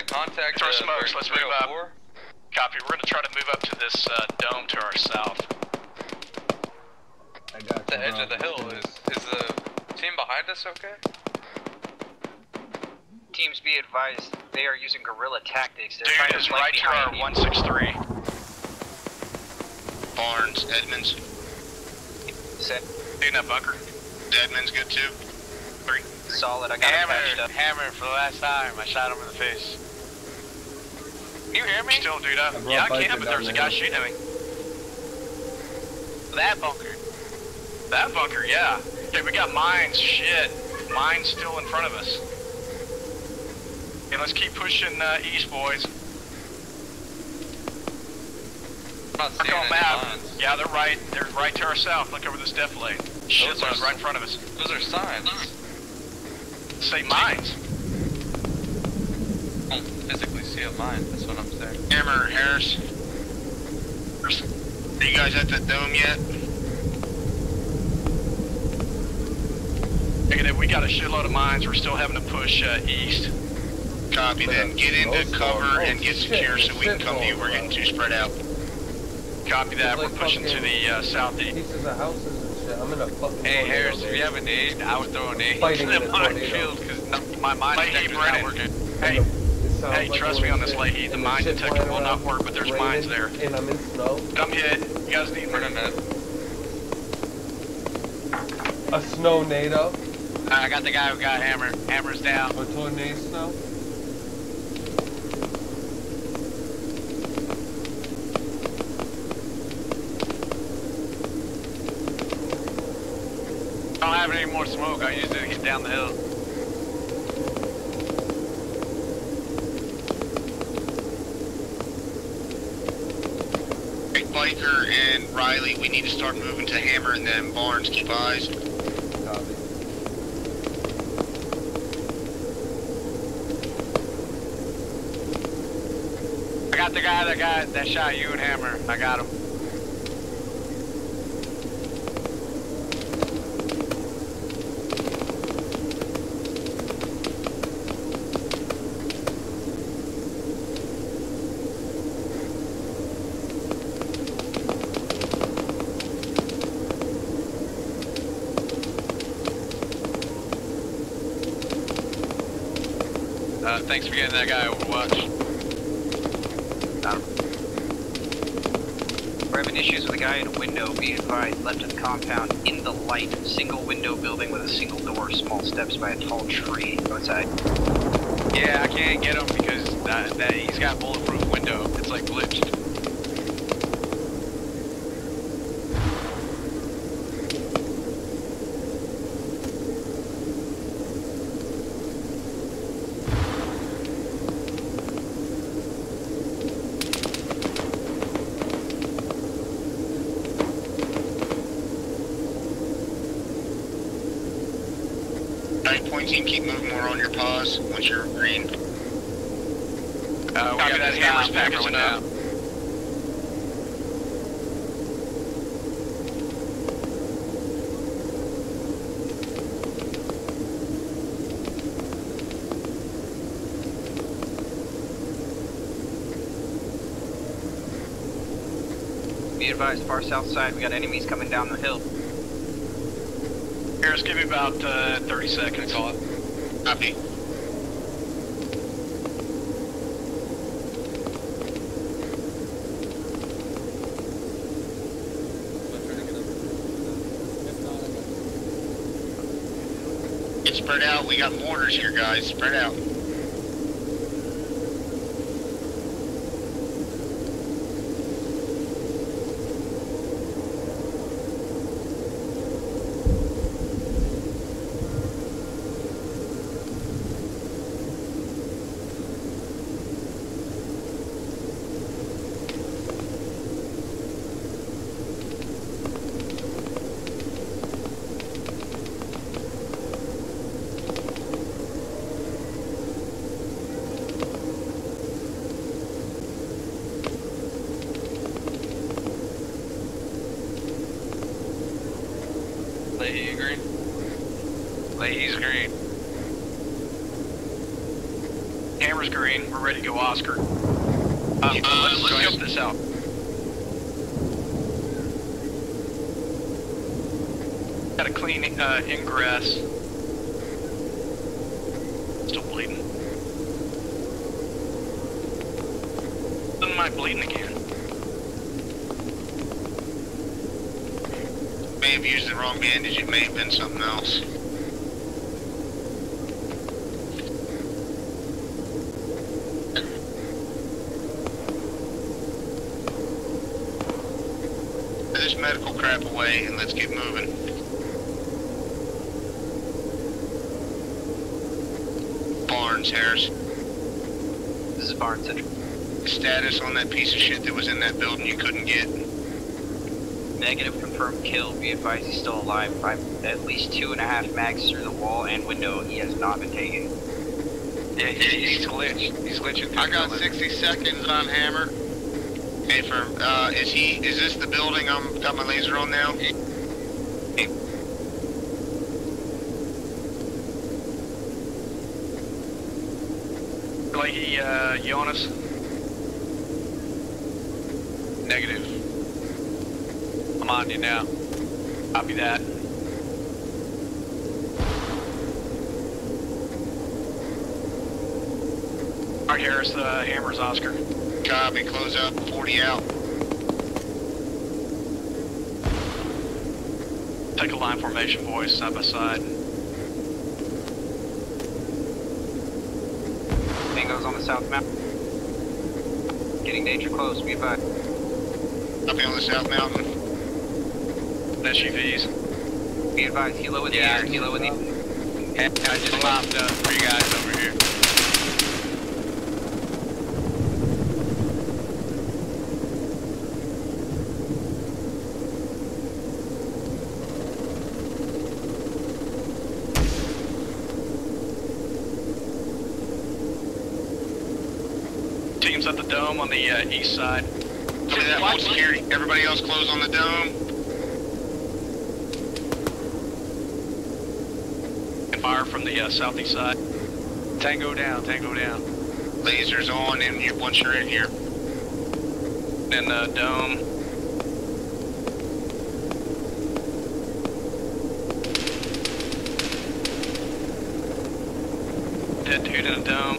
Contact
throw smokes, let's move up.
304.
Copy, we're gonna try to move up to this dome to our south.
I got
The edge of the hill. Is the team behind us okay?
Teams be advised, they are using guerrilla tactics. They're
Dude
trying to
is
flank
right to
behind
our
you.
163.
Barnes, Edmonds.
Set.
Dude in that bunker.
Edmonds good too.
3.
Solid, I got him patched up.
Hammer for the last time. I shot him in the face. Can you hear me?
Still, dude up.
brought
Yeah, I
Biker
can, but
down
there's a
the
guy
hill.
shooting at me.
That bunker.
That bunker, yeah. Hey, we got mines, shit.
Mine's still in front of us. Okay, let's keep pushing east, boys.
I'm not
Mark
seeing
on
any
map.
signs.
Yeah, they're right. They're right to our south. Look over this defilade. Shitload right in front of us.
Those are signs.
Say mines.
I don't physically see a mine. That's what I'm saying.
Hammer, Harris. Are you guys at that dome yet?
Negative. We got a shitload of mines. We're still having to push east.
Copy then. Get into cover and get secure so we can come to you. We're getting too spread out.
Copy that. We're pushing to the southeast.
Pieces of houses and shit. I'm in a fucking
Hey,
tornado,
Harris, if
dude.
you have a nade, I would throw a nade
Fighting
into
in
the
a tornado.
minefield because my mine detector's not
Brennan.
working.
Hey,
Sounds
hey,
like
trust me on this,
shit.
Leahy. The
And
mine
shit
detector
flying
will not
around,
work, but there's
raining,
mines there.
And I'm in snow.
Come hit. You guys need
Brennan,
A snow-nado.
I got the guy who got hammer. Hammer's down.
A tornado snow.
I don't have any more smoke. I used it to get down the hill.
Hey, Biker and Riley, we need to start moving to Hammer and then Barnes. Keep eyes.
Copy.
I got the guy that shot you and hammer. I got him. Thanks for getting that guy Overwatch.
We're having issues with a guy in a window. Be advised, left of the compound, in the light, single window building with a single door, small steps by a tall tree outside.
Yeah, I can't get him because he's got bulletproof window. It's like glitched.
Point team, keep moving. We're on your pause once you're green.
We got that hammer's packaging up.
Be advised, far south side, we got enemies coming down the hill.
Harris, give me about 30 seconds. Call it.
Copy. Get spread out. We got mortars here, guys. Spread out.
Leahy green?
Leahy's green. Hammer's green. We're ready to go Oscar. Let's scope this out. Got a clean ingress. Still bleeding. Am I bleeding again?
May have used the wrong bandage. It may have been something else. Put this medical crap away and let's get moving. Barnes, Harris.
This is Barnes Central.
Status on that piece of shit that was in that building you couldn't get.
Negative, confirmed kill. Be advised he's still alive. I'm at least 2.5 mags through the wall and window. He has not been taken.
Yeah, he's glitched. He's glitching through
I got 60 seconds on Hammer. Hey, firm. Is this the building I'm got my laser on now?
Leahy, you on us?
Negative. I'm on you now. Copy that.
Alright, Harris, Hammer's Oscar.
Copy, close up, 40 out.
Take a line formation, boys, side by side.
Tango's on the south map. Getting danger close, be advised.
Copy on the south mountain.
SUVs.
Be advised, helo in the air, helo in the
I just popped 3 guys over here.
Teams at the dome on the east side.
Copy that, hold security. Everybody else close on the dome.
And fire from the southeast side.
Tango down, tango down.
Lasers on and once you're in here.
And the dome. Dead dude in the dome.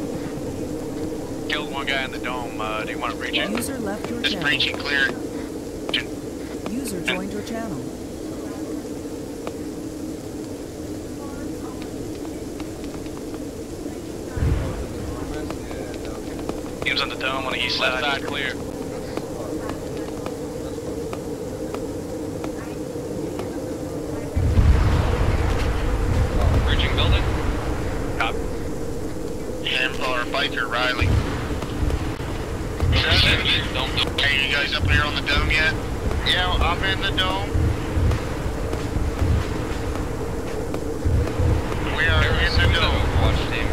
Killed one guy in the dome. Do you want to breach it?
User left your
Just
channel.
breaching clear.
User joined your channel.
Teams on the dome on the east
Left
side.
side clear.
Bridging building?
Copy.
Or biker Riley. Hey, you guys up here on the dome yet? Yeah, I'm in the dome. We are in the dome.
Overwatch team.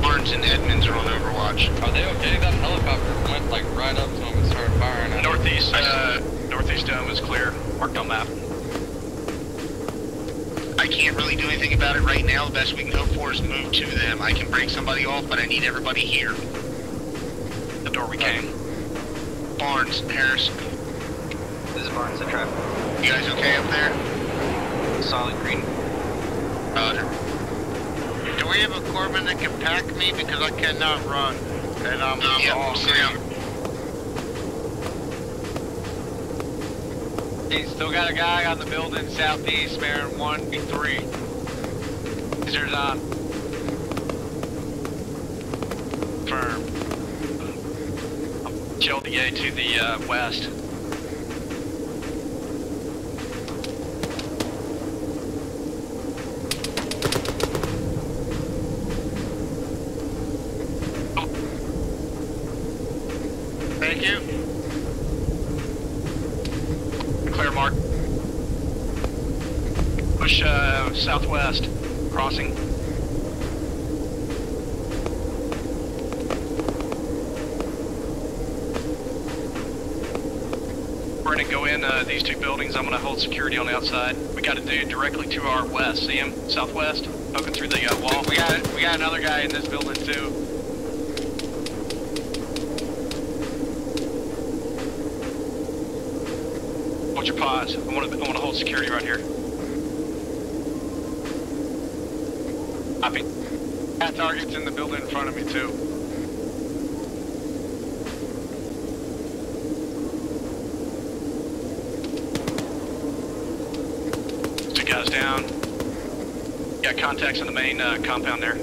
Barnes and Edmonds are on Overwatch.
Are they okay? That helicopter went like right up to them and started firing at
Northeast, northeast dome is clear. Marked on map.
I can't really do anything about it right now. The best we can hope for is move to them. I can break somebody off, but I need everybody here.
The door we came.
Barnes, Harris.
This is Barnes, the trap.
You guys okay up there?
Solid green.
Roger.
Do we have a corpsman that can pack me because I cannot run? And I'm
yeah, Sam.
He's still got a guy on the building southeast, bearing 1B3. Lasers on.
Firm. Killed the A to the west.
Thank you.
Clear mark. Push southwest. Crossing. We're gonna go in these two buildings. I'm gonna hold security on the outside. We got a dude directly to our west. See him? Southwest? Poking through the wall.
We got another guy in this building too.
Hold your pause. I want to hold security right here. Copy.
Got targets in the building in front of me too.
Two guys down. Got contacts in the main compound there.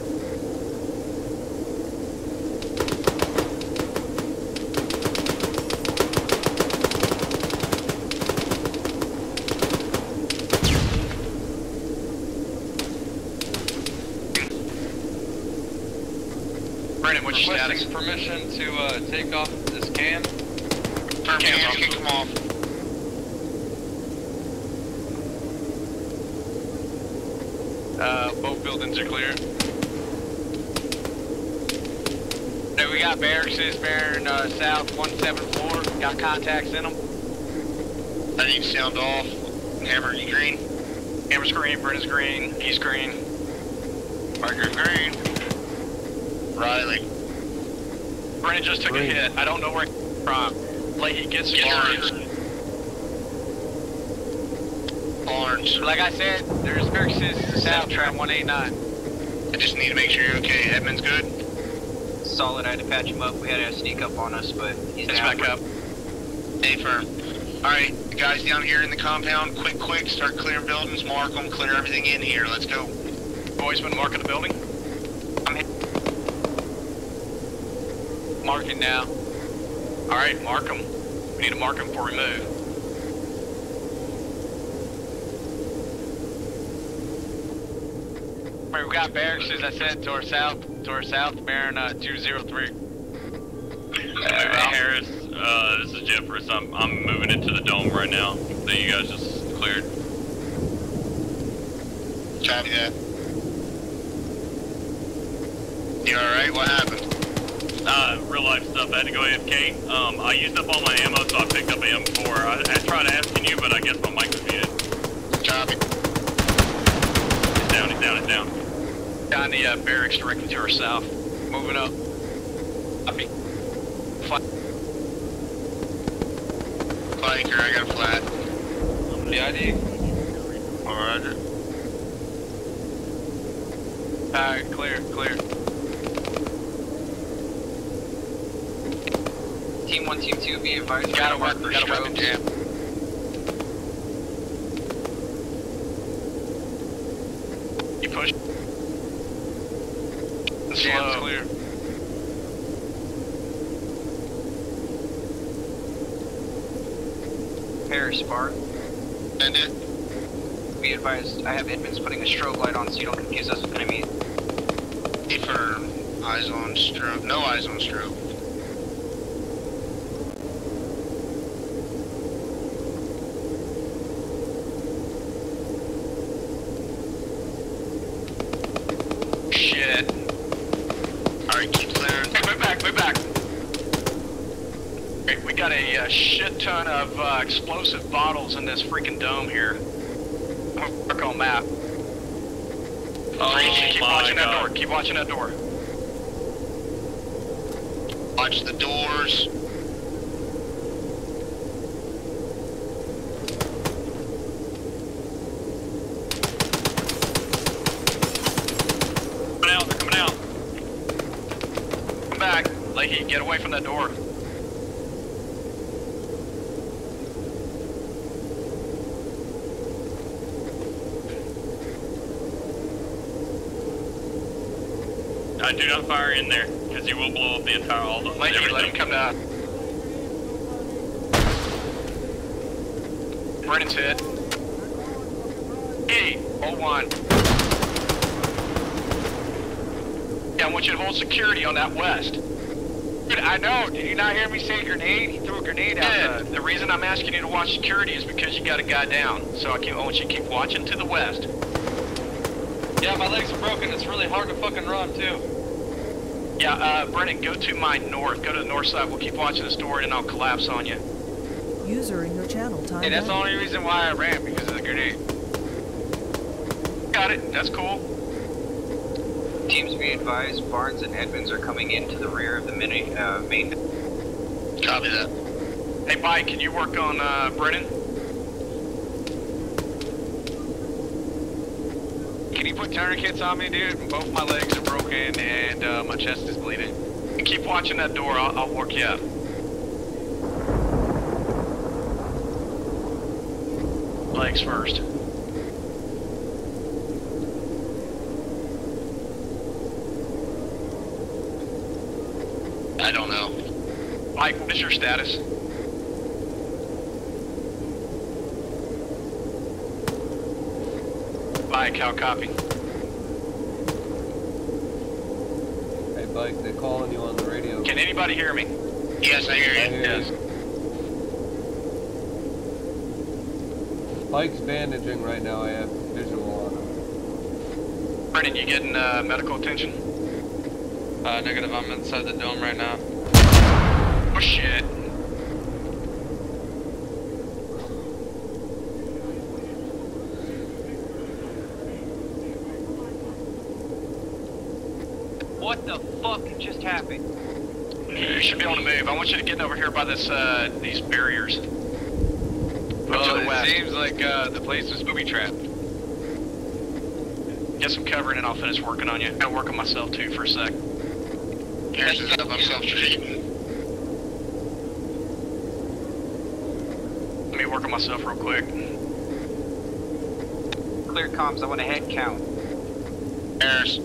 requesting permission to take off this can.
Cans can come off.
Both buildings are clear. Hey, we got barracks bearing south 174. Got contacts in them.
I need sound off. Hammer, you green?
Hammer's green, Brennan's green, he's green.
Marker's green. Riley.
Brennan just took a hit. I don't know where he's from. Leahy gets
Barnes. Barnes.
Like I said, there's barracks south, tram 189.
I just need to make sure you're okay. Edmund's good?
Solid, I had to patch him up. We had a sneak up on us, but he's down.
back up.
Stay firm. Alright, the guys down here in the compound, quick, start clearing buildings, mark them, clear everything in here. Let's go.
Boys been marking the building?
I'm hit. Marking now.
Alright, mark them. We need to mark them before we move.
Right, we got barracks, as I said, to our south, bearing 203.
Harris, this is Jeffress. I'm moving into the dome right now that you guys just cleared.
Copy that. You alright? What happened?
Real life stuff. I had to go AFK. I used up all my ammo, so I picked up an M4. I tried asking you, but I guess my mic was muted.
Copy.
It's down.
Down the barracks directly to our south.
Moving up.
Copy.
Flanker, I got a flat.
The ID?
Alright.
Alright, clear.
Team 122, be advised.
Got a weapon jam.
You push.
Jam's clear.
Paris, Spark.
Send it.
Be advised, I have Edmonds putting a strobe light on so you don't confuse us with enemy.
Stay firm. Eyes on strobe. No eyes on strobe.
Shit.
Alright, keep clearing.
Hey, move back. Okay, we got a shit ton of explosive bottles in this freaking dome here. I'm gonna work on map. Keep watching that door. Keep watching that door.
Watch the doors.
They're coming out. Come back. Leahy, get away from that door.
Do not fire in there, because you will blow up the entire all the
Leahy, let him come down. Brennan's hit. E, hold one. Yeah, I want you to hold security on that west.
Dude, I know. Did you not hear me say grenade? He threw a grenade out.
The reason I'm asking you to watch security is because you got a guy down. So I want you to keep watching to the west.
Yeah, my legs are broken. It's really hard to fucking run, too.
Yeah, Brennan, go to my north. Go to the north side. We'll keep watching the door, and I'll collapse on you.
User in your channel timed
Hey, that's the
out.
only reason why I ran, because of the grenade.
Got it. That's cool.
Teams be advised, Barnes and Edmonds are coming into the rear of the main.
Copy that.
Hey, Mike, can you work on Brennan?
Can you put tourniquets on me, dude? Both my legs are broken and my chest is bleeding.
And keep watching that door. I'll work you up. Legs first.
I don't know.
Mike, what is your status? Mike, how copy?
Hey, Spike. They're calling you on the radio.
Can anybody hear me?
Yes, I hear you.
I hear you. Spike's bandaging right now. I have visual on him.
Brennan, you getting medical attention?
Negative. I'm inside the dome right now.
Oh shit.
What the fuck just happened?
You should be able to move. I want you to get over here by this these barriers.
Well, it seems like the place was booby-trapped.
Get some cover and I'll finish working on you. I'm gonna work on myself too for a sec.
Harris is up. I'm self-treating.
Let me work on myself real quick.
Clear comms, I want a head count.
Harris.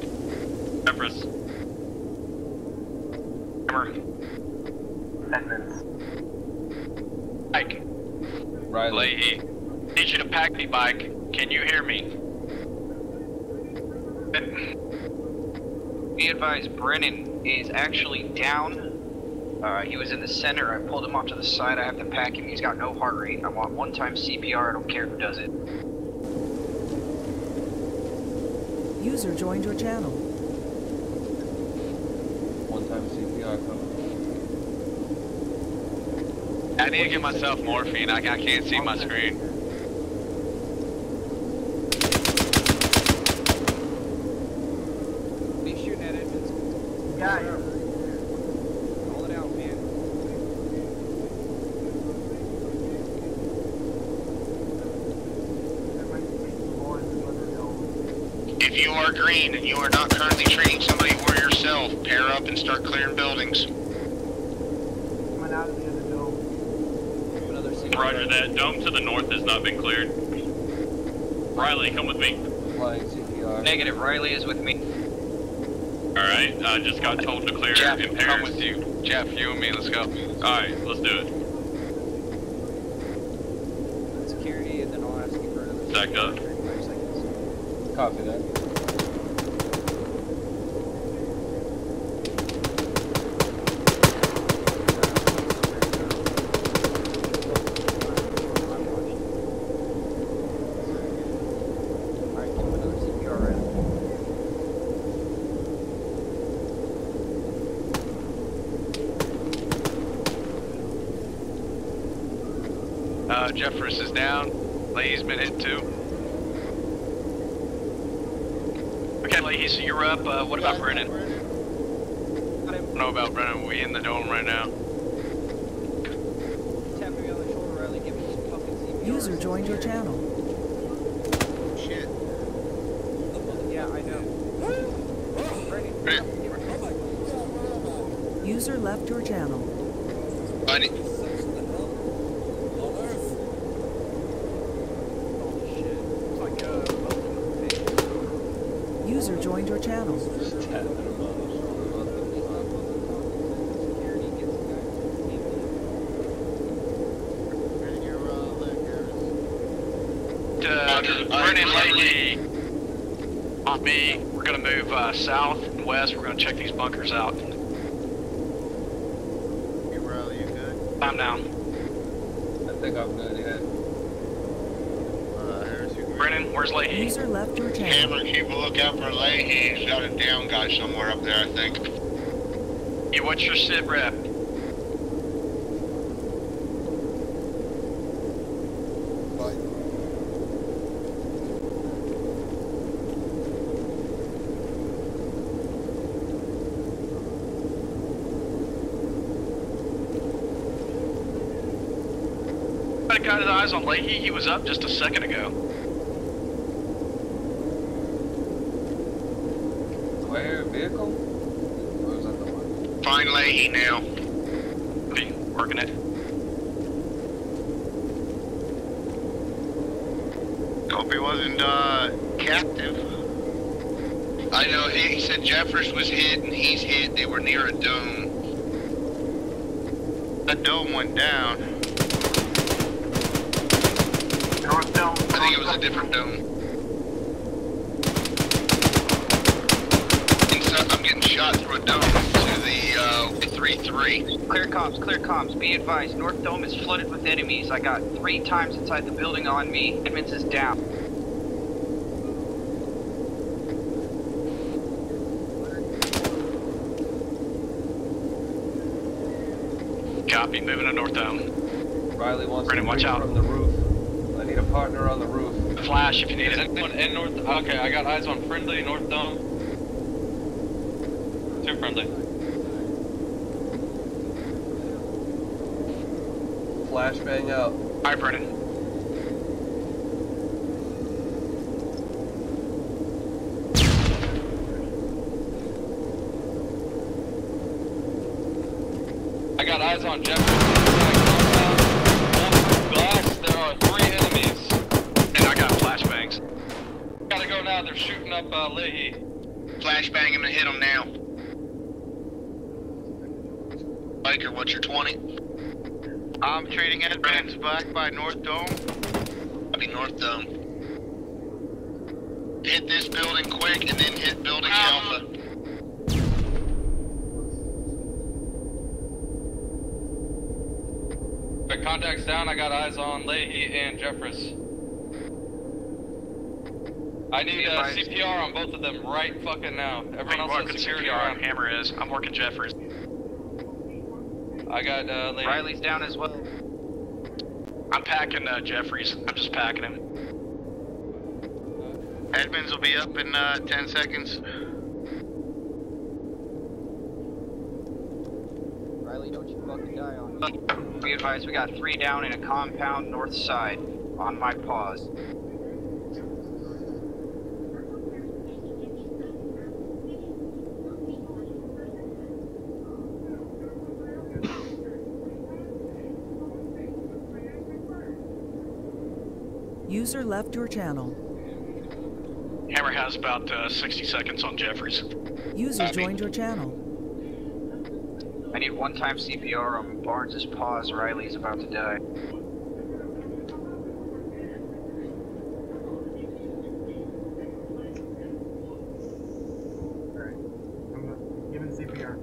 Jeffress. Hammer.
Edmonds.
Mike.
Riley.
Leahy. Need you to pack me, Mike. Can you hear me?
Be advised, Brennan is actually down. He was in the center. I pulled him off to the side. I have to pack him. He's got no heart rate. I want one-time CPR. I don't care who does it.
User joined your channel.
One-time CPR coming.
I need to give myself morphine. I can't see my screen.
Be shooting at Edmonds.
Yeah.
Call it out, man.
If you are green and you are not currently treating somebody or yourself, pair up and start clearing buildings.
Coming out of the other dome.
Roger that. Dome to the north has not been cleared. Riley, come with me.
Flying CPR.
Negative, Riley is with me.
Alright, I just got told to clear
Jeff,
impaired.
come with you. Jeff, you and me, let's go.
Alright, let's do it.
Security, and then I'll ask you for another.
Stacked up.
35 seconds.
Copy that.
Alright, give him another CPR round.
Jeffress is down. Leahy's been hit too.
Okay, Leahy, so you're up. What about Brennan?
I don't know about Brennan. We in the dome right now.
Tap me on the shoulder, Riley. Give me some fucking CPR.
User joined your channel.
Shit.
Yeah, I know. Ready?
User left your channel.
Buddy.
User joined your channel.
Brennan, Leahy. On me. We're gonna move south and west. We're gonna check these bunkers out.
Hey, Riley, you good?
I'm down.
I think I'm good, yeah.
Harris, you good?
Brennan, where's Leahy?
User left your channel.
Hammer, keep a lookout for Leahy. He's got a down guy somewhere up there, I think.
You, what's your sit rep?
But
I got his eyes on Leahy. He was up just a second ago.
Where? Vehicle? Or is that the one?
Find Leahy now.
Be working it.
Hope he wasn't, captive. I know, he said Jeffress was hit and he's hit. They were near a dome. That dome went down.
North dome.
I think it was a different dome. I'm getting shot through a dome to the 3-3.
Clear comms, be advised. North Dome is flooded with enemies. I got 3 times inside the building on me. Edmonds is down.
Copy, moving to North Dome.
Riley wants
Brennan,
to
watch
reach
out.
from the roof. I need a partner on the roof.
Flash if you need it.
Anyone in North? Okay, I got eyes on friendly North Dome. 2 friendly.
Flashbang out.
Alright, Brennan.
I got eyes on Jefferson. Glass, there are 3 enemies.
And I got flashbangs.
Gotta go now, they're shooting up Leahy.
Flashbang him and hit him now. Biker, what's your 20?
I'm trading Edmonds back by North Dome.
Copy, North Dome. Hit this building quick and then hit building Alpha.
The contact's down, I got eyes on Leahy and Jeffress. I need CPR on both of them right fucking now. Everyone else has security around.
Hammer is. I'm working Jeffers.
I got Leahy.
Riley's down as well.
I'm packing Jeffries. I'm just packing him.
Edmonds will be up in 10 seconds.
Riley, don't you fucking die on me. Be advised, we got 3 down in a compound north side on my pause.
User left your channel.
Hammer has about 60 seconds on Jeffries.
User joined your channel.
I need 1-time CPR on Barnes' pause. Riley's about to die.
Alright. I'm giving CPR.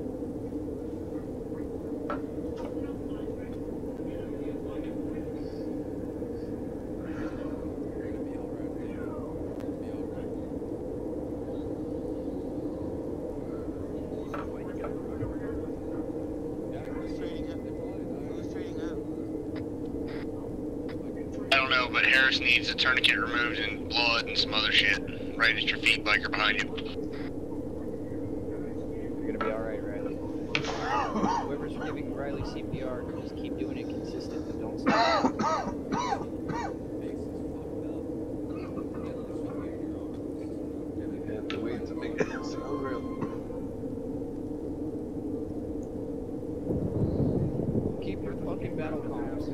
I don't know, but Harris needs a tourniquet removed and blood and some other shit. Right at your feet, Biker, behind you.
You're gonna be alright, Riley. Whoever's giving Riley CPR, just keep doing it consistent, but don't stop.
You have to wait to make it sound real.
Keep your fucking battle comms.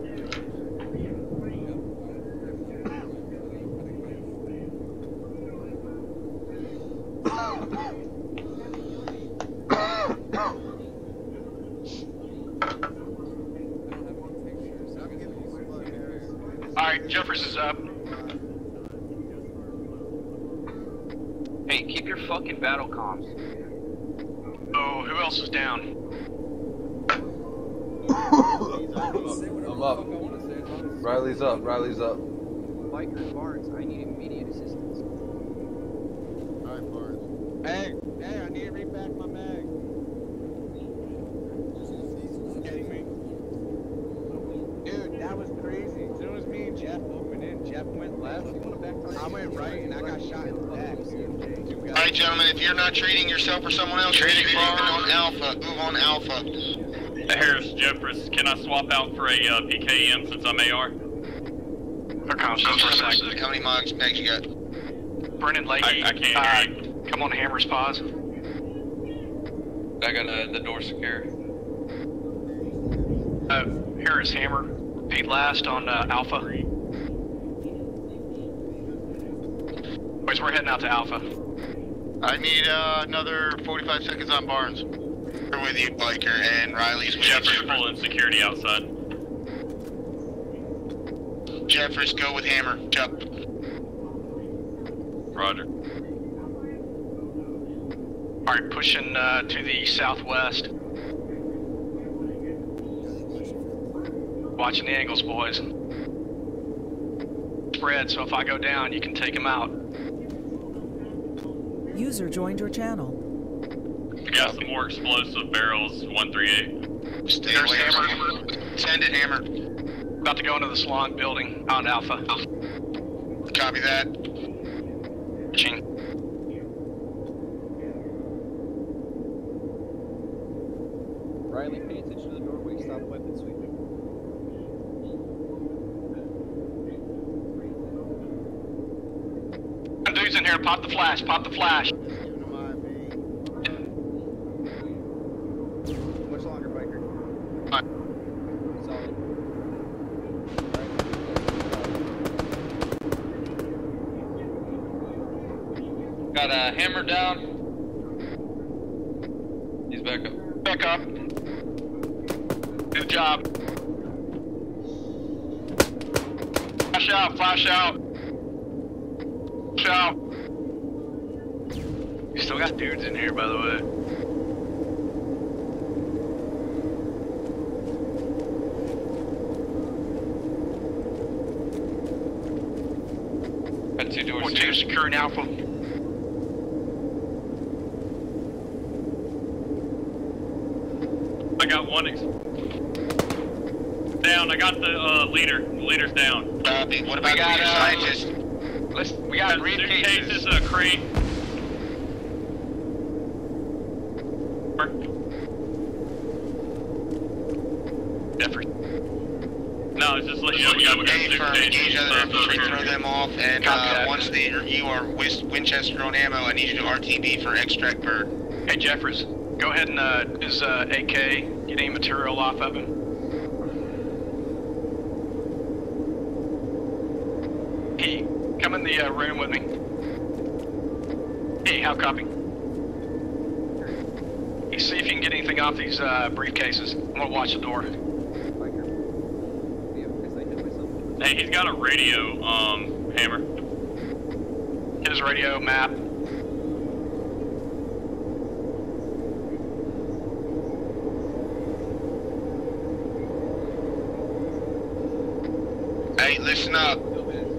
Alright, Jeffers is up.
Hey, keep your fucking battle comms.
Oh, who else is down?
I'm up. Riley's up. Riley's up.
Biker, Barnes, I need immediate assistance.
Alright, Barnes. Hey, I need to read back my mag. Kidding me? Dude, that was crazy. As soon as me and Jeff opened in, Jeff went left, I went right, and I got shot in the back.
Alright, gentlemen, if you're not treating yourself or someone else, you're moving on Alpha. Move on Alpha.
Harris, Jeffress, can I swap out for a PKM since I'm AR?
How
many mags you got?
Brennan Leahy,
I can't hear you.
Come on Hammer's pause.
I got the door secure.
Harris, Hammer. Repeat last on Alpha. Boys, we're heading out to Alpha.
I need another 45 seconds on Barnes.
We're with you, Biker, and Riley's with
Jeffress pulling security outside.
Jeffers, go with Hammer. Jump.
Roger.
Alright, pushing to the southwest. Watching the angles, boys. Spread, so if I go down, you can take him out.
User joined your channel.
We got some more explosive barrels, 138.
Stay away from Hammer. Send it, Hammer.
About to go into the salon building on Alpha.
Copy that.
Ching.
Riley, pay attention to the doorway. Stop weapon sweeping.
Dudes in here, pop the flash, pop the flash.
Much longer, biker. Solid.
Got a hammer down. He's back up.
Back up. Good job. Flash out, flash out. Flash out.
You still got dudes in here, by the way.
Got 2 doors
2 securing Alpha.
I got one down. I got the leader. The leader's down.
What about the scientist?
We got
briefcases, a crate. No, it's just like you know, we got
engage other infantry, throw them off, and once you are Winchester on ammo, I need you to RTB for extract bird.
Hey Jeffers, go ahead and is AK get any material off of him? Hey, come in the room with me. Hey, how copy? Hey, see if you can get anything off these briefcases. I'm gonna watch the door.
Hey, he's got a radio, Hammer.
Get his radio map.
Hey, listen up.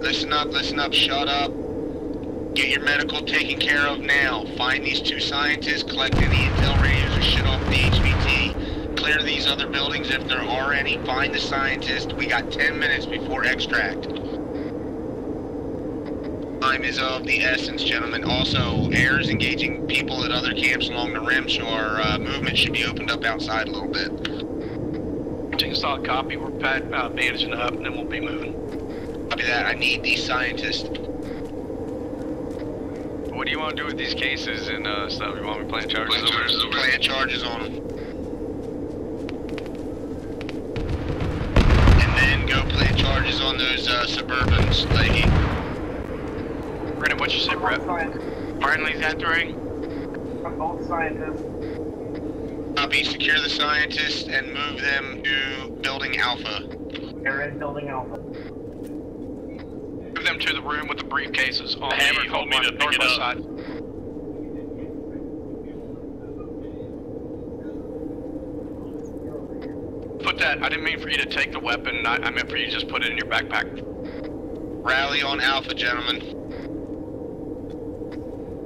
Listen up, listen up, shut up. Get your medical taken care of now. Find these 2 scientists, collect any intel radios or shit off the HVT. Clear these other buildings if there are any. Find the scientist. We got 10 minutes before extract. Time is of the essence, gentlemen. Also, air is engaging people at other camps along the rim, so our movement should be opened up outside a little bit.
Take a solid copy. We're bandaging up, and then we'll be moving.
Copy that. I need these scientists.
What do you want to do with these cases and stuff? You want me playing charges over?
Plant charges on them. And then go plant charges on those Suburbans, Leggy.
Brennan, what you say, Brett?
Barnley's entering. From both scientists.
Copy, secure the scientists and move them to Building Alpha.
They're in Building Alpha.
Move them to the room with the briefcases on
the Hammer told me to pick it up.
Side. Put that, I didn't mean for you to take the weapon, I meant for you to just put it in your backpack.
Rally on Alpha, gentlemen.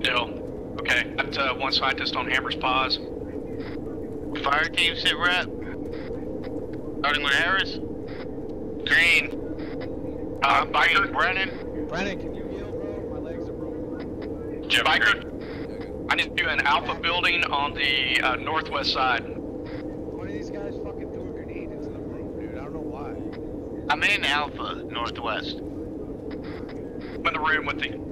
Deal. Okay, got 1 scientist on Hammer's paws.
Fire team sit rep. Starting with Harris.
Green.
Biker.
Brennan, can you heal, bro? My legs are broken.
Biker. I need to do an Alpha building on the northwest side.
One of these guys fucking threw a grenade into the room, dude. I don't know why.
I'm in Alpha, northwest.
I'm in the room with the...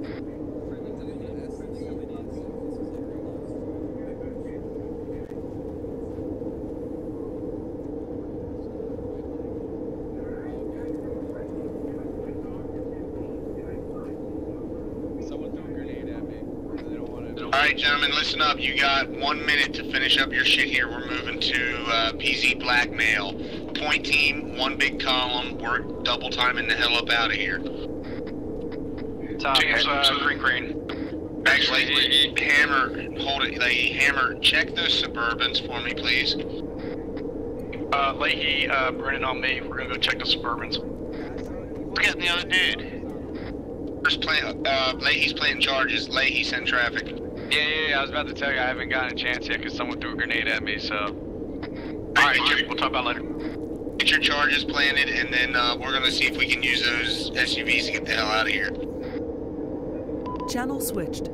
Alright, gentlemen, listen up. You got 1 minute to finish up your shit here. We're moving to PZ Blackmail. Point team, 1 big column. We're double timing the hell up out of here.
James, green.
Actually, Hammer, hold it, Leahy. Hammer, check those Suburbans for me, please.
Leahy, Brennan on me. We're gonna go check the Suburbans.
We're getting the other dude. First Leahy's planting charges. Leahy, send traffic.
Yeah, I was about to tell you, I haven't gotten a chance yet because someone threw a grenade at me, so.
Alright, we'll talk about it later. Get your charges planted, and then we're gonna see if we can use those SUVs to get the hell out of here.
Channel switched.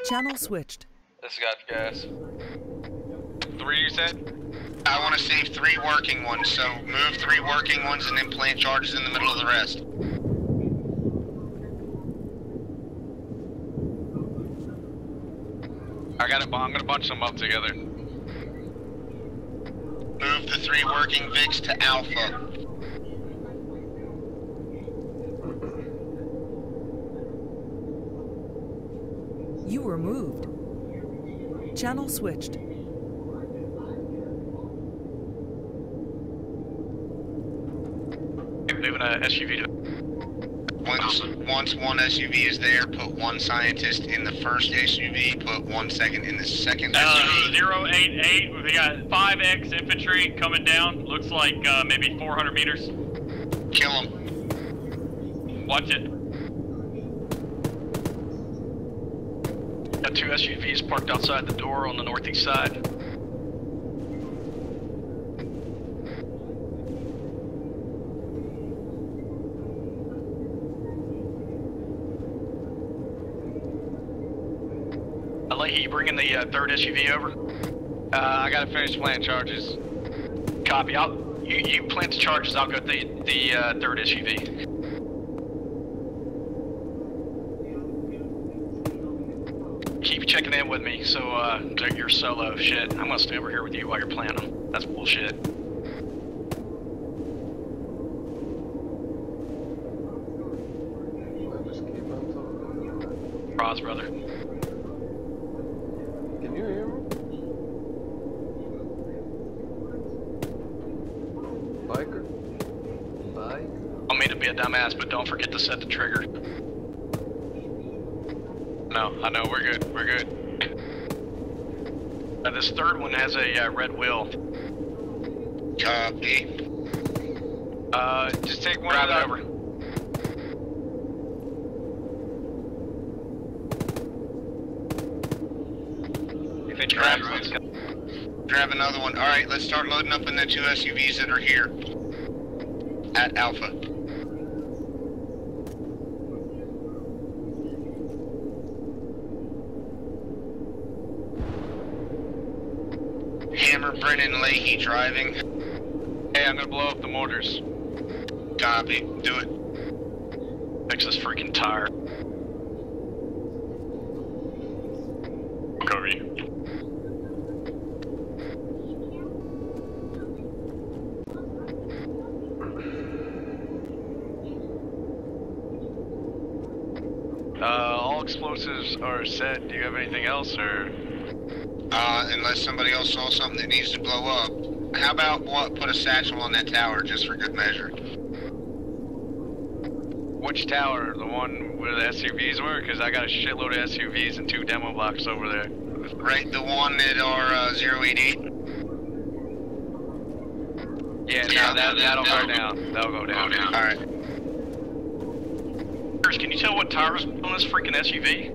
Channel switched.
This got gas.
3 you said?
I want to save 3 working ones, so move 3 working ones and then plant charges in the middle of the rest.
I'm gonna bunch them up together.
Move the 3 working Vics to Alpha.
You were moved. Channel switched.
Moving a SUV to.
Once one SUV is there, put 1 scientist in the first SUV, put 1 second in the second SUV.
088, we got 5X infantry coming down. Looks like maybe 400 meters.
Kill him.
Watch it.
Got 2 SUVs parked outside the door on the northeast side. Leahy, you bringing the 3rd SUV over?
I gotta finish planting charges.
Copy. You plant the charges. I'll go the 3rd SUV. Keep checking in with me, so you're solo. Shit, I'm gonna stay over here with you while you're planting them. That's bullshit. Roz, brother.
Can you hear me? Biker? Bike?
I don't mean to be a dumbass, but don't forget to set the trigger.
No, I know, we're good, we're good.
This 3rd one has a red wheel.
Copy.
Just take one
Drive it
out.
over.
Grab another one. Alright, let's start loading up in the 2 SUVs that are here. At Alpha. Hammer, Brennan, Leahy driving.
Hey, I'm gonna blow up the mortars.
Copy. Do it.
Fix this freaking tire.
Cover you.
All explosives are set. Do you have anything else, or?
Unless somebody else saw something that needs to blow up. How about put a satchel on that tower just for good measure?
Which tower? The one where the SUVs were? Because I got a shitload of SUVs and 2 demo blocks over there.
Right, the one that are 088?
Yeah, that'll go down. That'll go down.
Alright.
Can you tell what tires on this freaking SUV?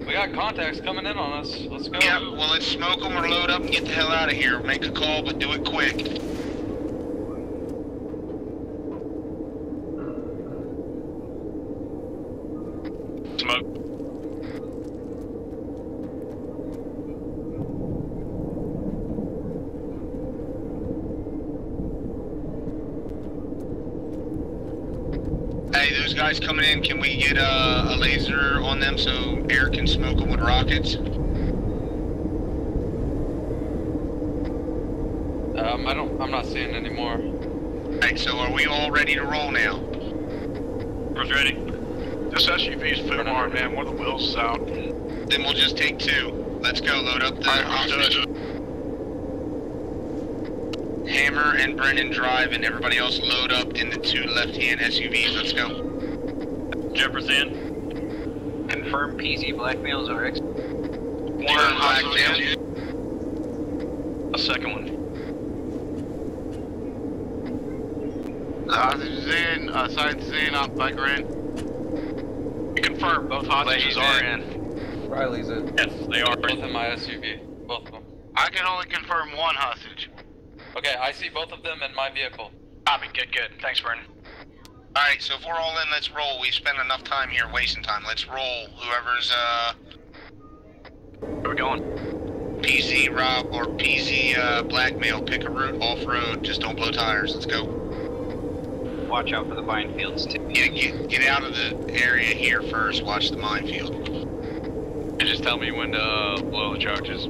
We got contacts coming in on us. Let's go.
Yeah, well, let's smoke them or load up and get the hell out of here. Make a call, but do it quick.
Smoke.
Hey, those guys coming in, can we get a laser on them so air can smoke them with rockets?
I'm not seeing any more.
Alright, so are we all ready to roll now?
Who's ready?
This SUV's food marked, man. One of the wheels is out.
Then we'll just take 2. Let's go, load up the hostage. Hammer and Brennan drive, and everybody else load up in the 2 left-hand SUVs. Let's go.
Jefferson.
Confirm PZ blackmails or X.
One blackmail.
A second one.
The hostage is in, signs in, off by Grant.
We confirm both hostages are in.
Riley's in.
Yes, they are.
Both in my SUV. Both of them.
I can only confirm one hostage.
Okay, I see both of them in my vehicle.
Copy, good. Thanks, Brennan.
Alright, so if we're all in, let's roll. We've spent enough time here wasting time. Let's roll. Whoever's,
Where we going?
PZ Rob or PZ blackmail. Pick a route off-road. Just don't blow tires. Let's go.
Watch out for the minefields too.
Yeah, get out of the area here first. Watch the minefield.
And just tell me when to blow the charges.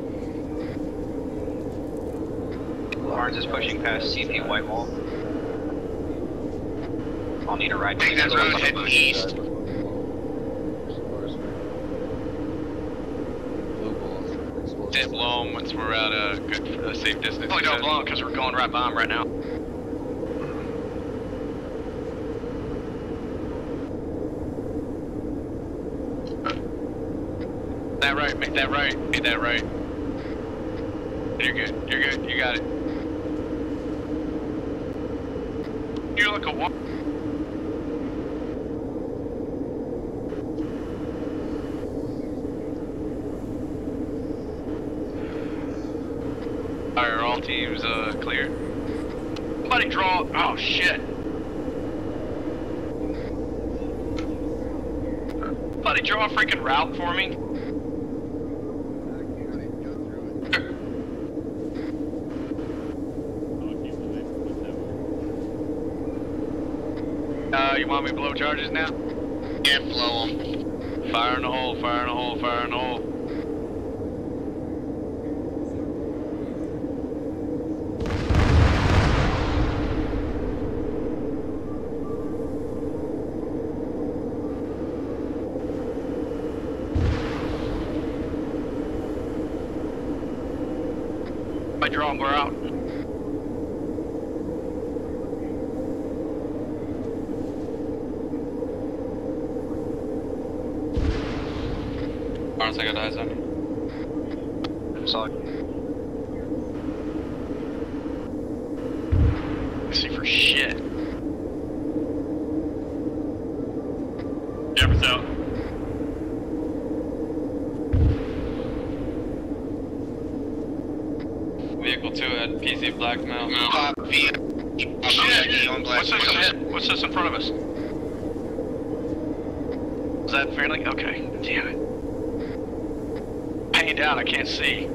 Barnes is pushing past CP White Wall. I'll need a ride.
Take that road heading east.
Can't blow them once we're at a good, safe distance. Probably don't blow them because we're going right by them right now. That right, make that right, hit that right. You're good, you got it. You're like a walk. Alright, are all teams clear? Somebody draw, oh shit. Somebody draw a freaking route for me. You want me to blow charges now?
Yeah, blow them.
Fire in the hole, fire in the hole, fire in the hole. I draw them, we're out.
Barnes, I got eyes on you.
Solid.
Let's see for shit.
Jefferson out.
Vehicle 2 at PZ blackmail.
Shit! What's this ahead? What's this in front of us? Is that fairly? Okay, damn it. Pained out, I can't see.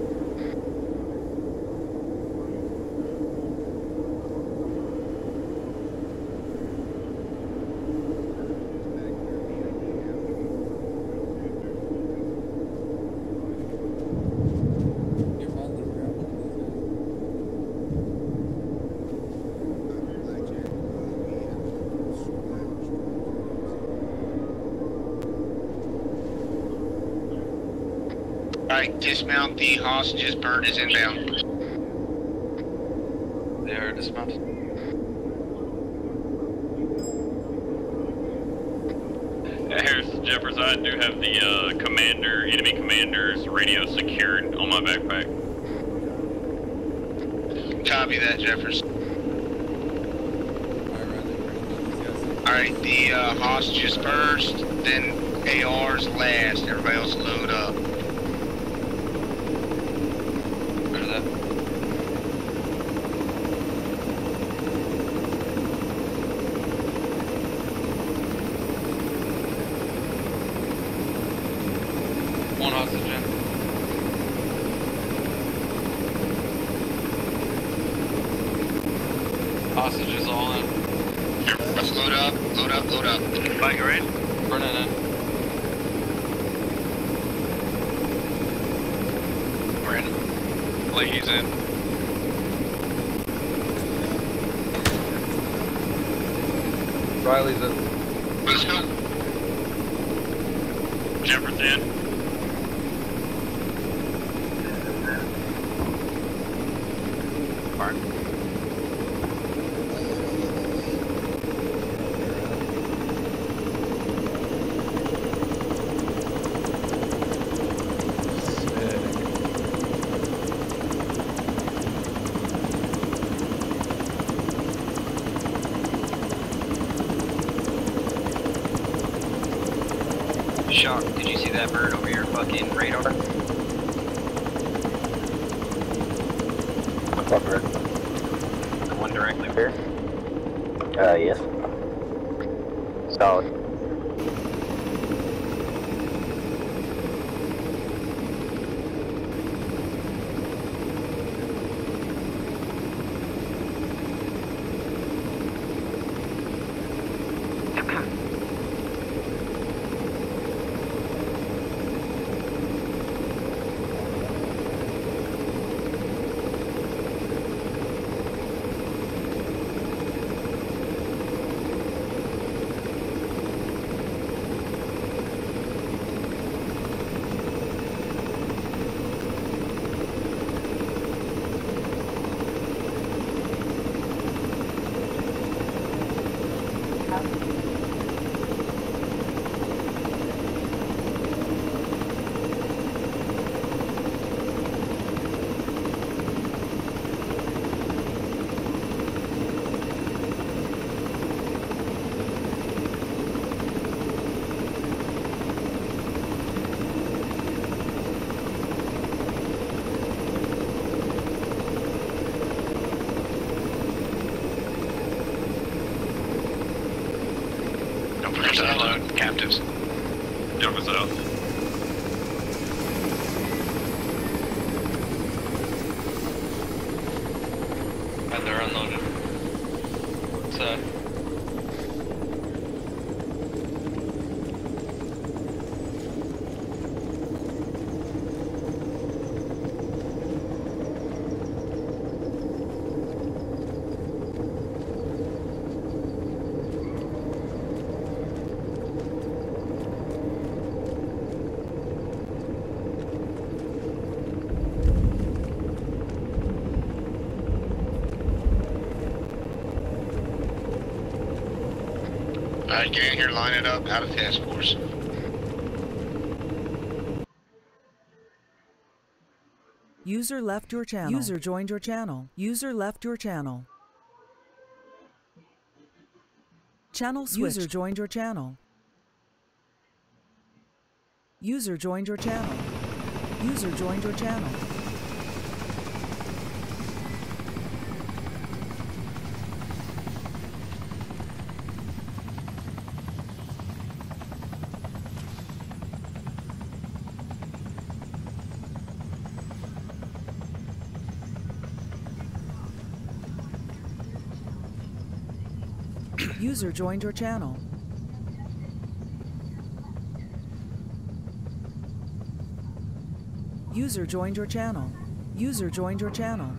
Alright, dismount the hostages. Bird is inbound.
They are dismounted.
Harris, Jefferson, I do have the enemy commander's radio secured on my backpack.
Copy that, Jefferson. Alright, the hostages first, then ARs last. Everybody else load up.
Rid of that. One hostage in. Hostages all in.
Let's load up. up, load up, load up.
Bye, you ready?
Burning in.
We're in. Leahy's in.
Riley's in.
Let's go.
Jeffers in.
Mark.
Shock, did you see that bird over your fucking radar?
Fuck red.
The one directly here?
Yes. Solid.
Don't forget to unload captives.
Jeffers out.
And they're unloaded. So.
Alright, get in here, line it up, out of task force.
User left your channel. User joined your channel. User left your channel. Channel switched. User joined your channel. User joined your channel. User joined your channel. User joined your channel. User joined your channel. User joined your channel.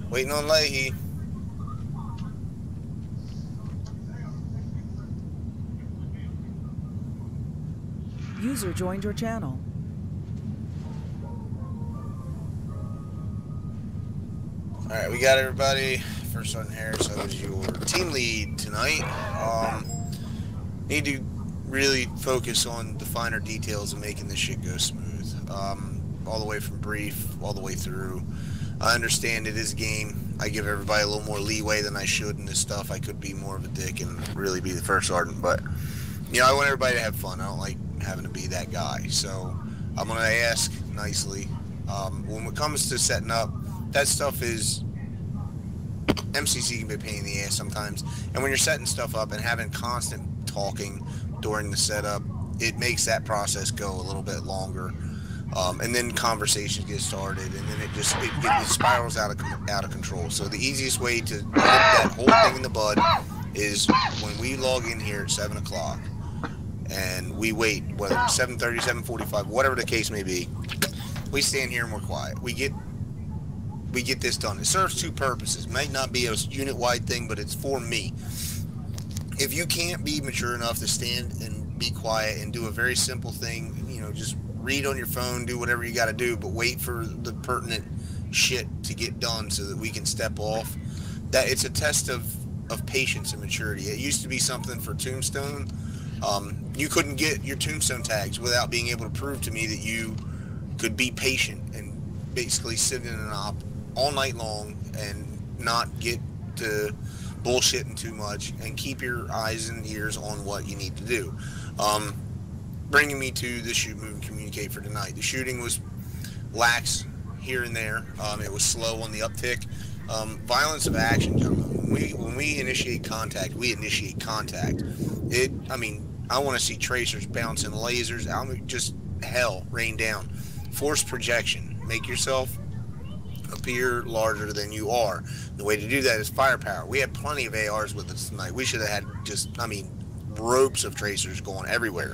Waiting on Leahy.
User joined your channel.
Alright, we got everybody. First Sergeant Harris, I was your team lead tonight. Need to really focus on the finer details of making this shit go smooth. All the way from brief, all the way through. I understand it is a game. I give everybody a little more leeway than I should in this stuff. I could be more of a dick and really be the first sergeant, but you know, I want everybody to have fun. I don't like having to be that guy. So I'm gonna ask nicely. When it comes to setting up, that stuff is MCC can be a pain in the ass sometimes. And when you're setting stuff up and having constant talking during the setup, it makes that process go a little bit longer. And then conversations get started, and then it spirals out of control. So the easiest way to nip that whole thing in the bud is when we log in here at 7 o'clock, and we wait, whether it's 7:30, 7:45, whatever the case may be. We stand here and we're quiet. We get this done. It serves two purposes. It might not be a unit-wide thing, but it's for me. If you can't be mature enough to stand and be quiet and do a very simple thing, you know, just read on your phone, do whatever you got to do, but wait for the pertinent shit to get done so that we can step off. That it's a test of patience and maturity. It used to be something for Tombstone. You couldn't get your Tombstone tags without being able to prove to me that you could be patient and basically sit in an op all night long and not get to bullshitting too much and keep your eyes and ears on what you need to do. Bringing me to the shoot, move, and communicate for tonight. The shooting was lax here and there. It was slow on the uptick. Violence of action, gentlemen. When we initiate contact, we initiate contact. I want to see tracers bouncing lasers. Just hell rain down. Force projection. Make yourself appear larger than you are. The way to do that is firepower. We had plenty of ARs with us tonight. We should have had ropes of tracers going everywhere.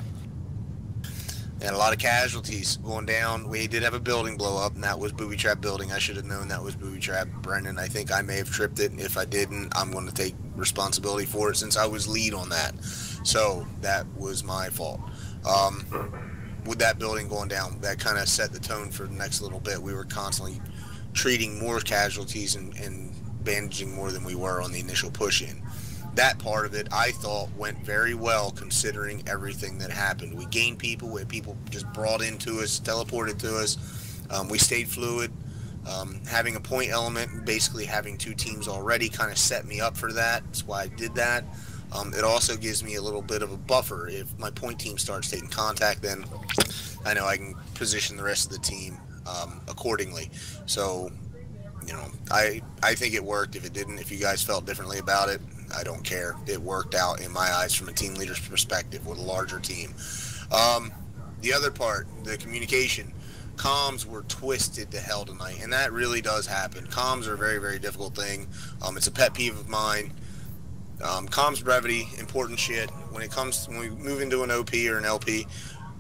And a lot of casualties going down. We did have a building blow up, and that was Booby Trap building. I should have known that was Booby Trap. Brendan, I think I may have tripped it. If I didn't, I'm going to take responsibility for it since I was lead on that. So that was my fault. With that building going down, that kind of set the tone for the next little bit. We were constantly treating more casualties and bandaging more than we were on the initial push-in. That part of it, I thought, went very well considering everything that happened. We gained people. We had people just brought into us, teleported to us. We stayed fluid. Having a point element, basically having two teams already, kind of set me up for that. That's why I did that. It also gives me a little bit of a buffer. If my point team starts taking contact, then I know I can position the rest of the team accordingly. So, you know, I think it worked. If it didn't, if you guys felt differently about it, I don't care. It worked out in my eyes from a team leader's perspective with a larger team. The other part, the communication, comms were twisted to hell tonight, and that really does happen. Comms are a very, very difficult thing. It's a pet peeve of mine. Comms brevity, important shit. When we move into an OP or an LP,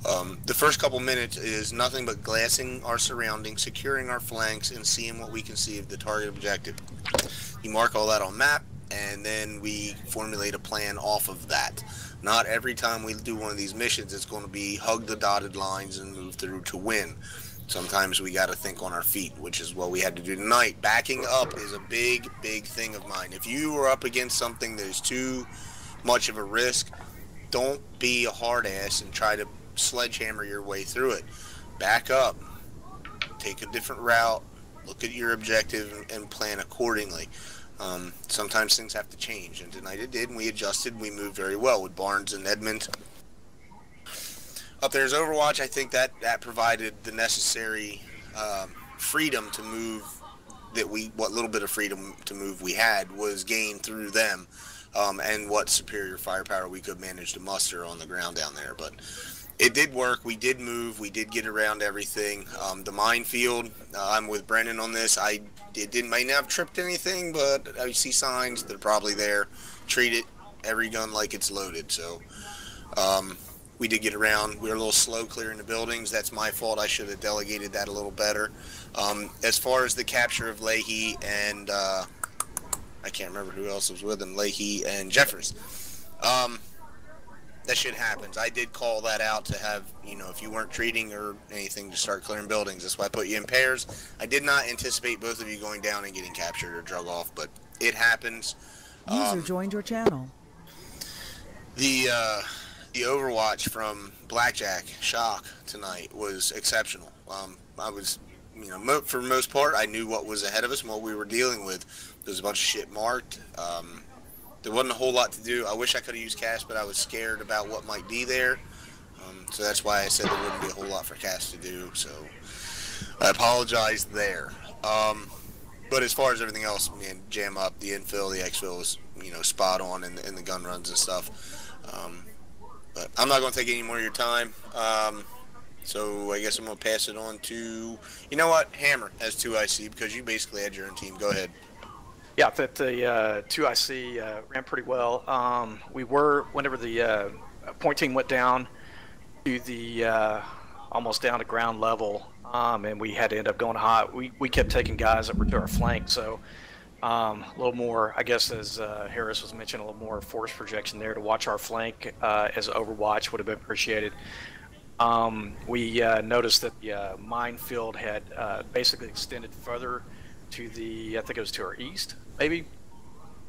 the first couple minutes is nothing but glassing our surroundings, securing our flanks, and seeing what we can see of the target objective. You mark all that on map, and then we formulate a plan off of that. Not every time we do one of these missions it's going to be hug the dotted lines and move through to win. Sometimes we got to think on our feet, which is what we had to do tonight. Backing up is a big, big thing of mine. If you are up against something that is too much of a risk, don't be a hard ass and try to sledgehammer your way through it. Back up, take a different route, look at your objective, and plan accordingly. Sometimes things have to change, and tonight it did, and we adjusted. We moved very well with Barnes and Edmund. Up there is Overwatch. I think that provided the necessary freedom to move. What little bit of freedom to move we had was gained through them, and what superior firepower we could manage to muster on the ground down there. But it did work. We did move. We did get around everything. The minefield, I'm with Brendan on this. Might not have tripped anything, but I see signs that are probably there. Treat it, every gun like it's loaded. So we did get around. We were a little slow clearing the buildings. That's my fault. I should have delegated that a little better. As far as the capture of Leahy and I can't remember who else was with him, Leahy and Jeffers. That shit happens. I did call that out to have, if you weren't treating or anything, to start clearing buildings. That's why I put you in pairs. I did not anticipate both of you going down and getting captured or drug off, but it happens.
User joined your channel.
The Overwatch from Blackjack Shock tonight was exceptional. I was for the most part, I knew what was ahead of us and what we were dealing with. There was a bunch of shit marked. There wasn't a whole lot to do. I wish I could have used Cass, but I was scared about what might be there. So that's why I said there wouldn't be a whole lot for Cass to do. So I apologize there. But as far as everything else, man, jam up, the infill, the exfil was, spot on in the gun runs and stuff. But I'm not going to take any more of your time. So I guess I'm going to pass it on to, you know what, Hammer has 2IC because you basically had your own team. Go ahead.
Yeah, that the 2IC ran pretty well. We were, whenever the point team went down to the almost down to ground level, and we had to end up going hot, we kept taking guys that were to our flank. So a little more, I guess, as Harris was mentioning, a little more force projection there to watch our flank as Overwatch would have been appreciated. We noticed that the minefield had basically extended further to the, I think it was to our east, maybe,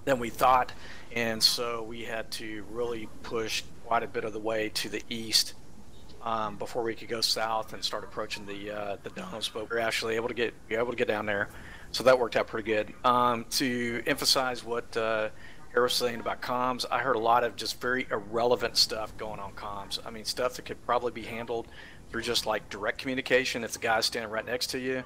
than we thought. And so we had to really push quite a bit of the way to the east before we could go south and start approaching the domes. But we were actually able to get down there. So that worked out pretty good. To emphasize what Harris was saying about comms, I heard a lot of just very irrelevant stuff going on comms. I mean, stuff that could probably be handled through just like direct communication if the guy's standing right next to you.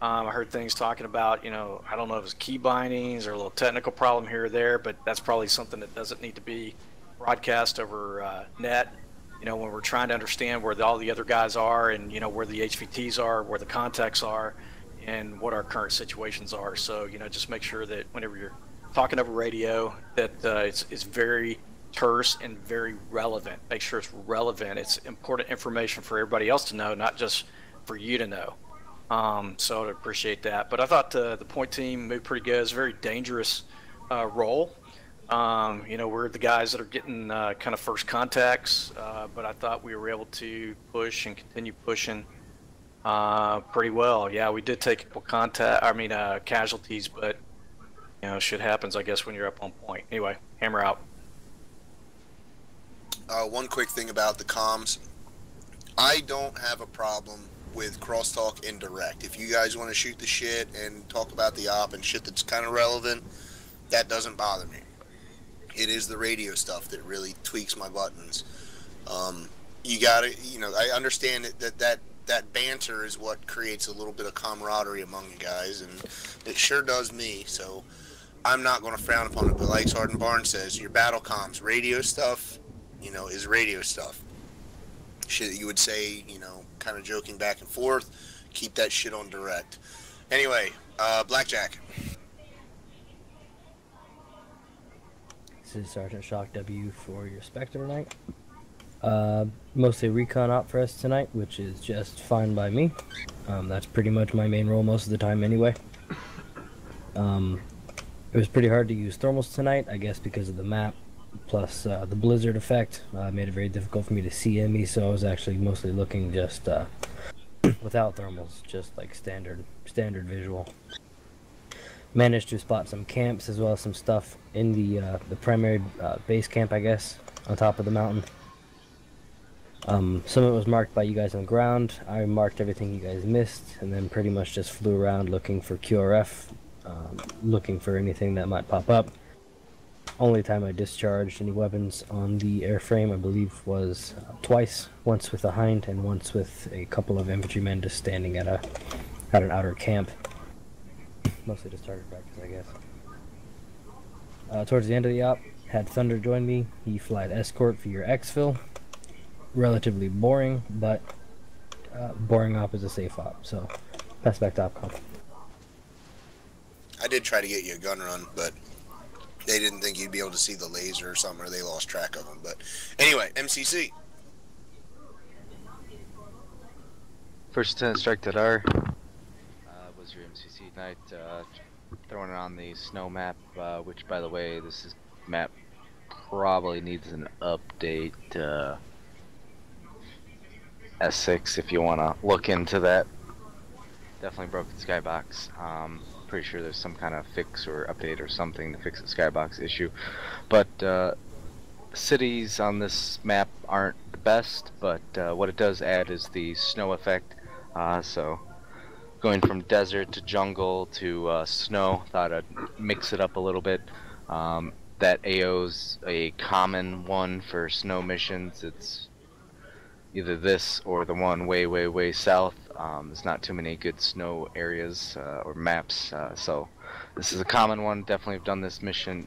I heard things talking about, I don't know if it was key bindings or a little technical problem here or there, but that's probably something that doesn't need to be broadcast over net. When we're trying to understand where all the other guys are and, where the HVTs are, where the contacts are, and what our current situations are. So, just make sure that whenever you're talking over radio, that it's very terse and very relevant. Make sure it's relevant. It's important information for everybody else to know, not just for you to know. So I'd appreciate that. But I thought the point team moved pretty good. It's a very dangerous role. We're the guys that are getting kind of first contacts, but I thought we were able to push and continue pushing pretty well. Yeah, we did take a couple casualties, but shit happens, I guess, when you're up on point. Anyway, Hammer out.
One quick thing about the comms. I don't have a problem with crosstalk and direct. If you guys want to shoot the shit and talk about the op and shit that's kind of relevant, that doesn't bother me. It is the radio stuff that really tweaks my buttons. You gotta, I understand that banter is what creates a little bit of camaraderie among you guys, and it sure does me, so I'm not going to frown upon it. But like Sergeant Barnes says, your battle comms, radio stuff, is radio stuff. Shit that you would say, kind of joking back and forth, keep that shit on direct. Anyway, Blackjack.
This is Sergeant Shock W for your Spectre tonight. Mostly recon op for us tonight, which is just fine by me. That's pretty much my main role most of the time anyway. It was pretty hard to use thermals tonight, I guess because of the map, plus the blizzard effect made it very difficult for me to see enemies, so I was actually mostly looking just without thermals, just like standard visual. Managed to spot some camps as well as some stuff in the primary base camp, I guess, on top of the mountain. Some of it was marked by you guys on the ground. I marked everything you guys missed, and then pretty much just flew around looking for QRF, looking for anything that might pop up. Only time I discharged any weapons on the airframe, I believe, was twice. Once with a hind and once with a couple of infantrymen just standing at an outer camp. Mostly just target practice, I guess. Towards the end of the op, had Thunder join me. He flied escort for your exfil. Relatively boring, but boring op is a safe op, so pass back to OpCom.
I did try to get you a gun run, but they didn't think you'd be able to see the laser or something, or they lost track of them. But anyway, MCC.
First Lieutenant Strike that R was your MCC tonight, throwing it on the snow map, which, by the way, map probably needs an update. S6 if you want to look into that. Definitely broke the skybox. Pretty sure there's some kind of fix or update or something to fix the skybox issue. But cities on this map aren't the best, but what it does add is the snow effect. So going from desert to jungle to snow. Thought I'd mix it up a little bit. That AO's a common one for snow missions. It's either this or the one way, way, way south. There's not too many good snow areas or maps, so this is a common one. Definitely have done this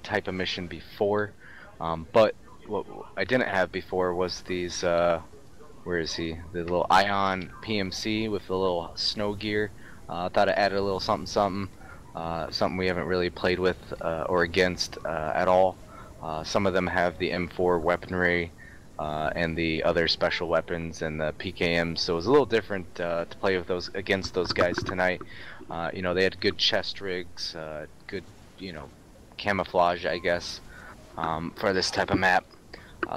type of mission before, but what I didn't have before was these, where is he? The little Ion PMC with the little snow gear. Thought I added a little something, something we haven't really played with or against at all. Some of them have the M4 weaponry and the other special weapons and the PKMs, so it was a little different to play with those against those guys tonight. You know, they had good chest rigs, good, you know, camouflage, I guess, for this type of map.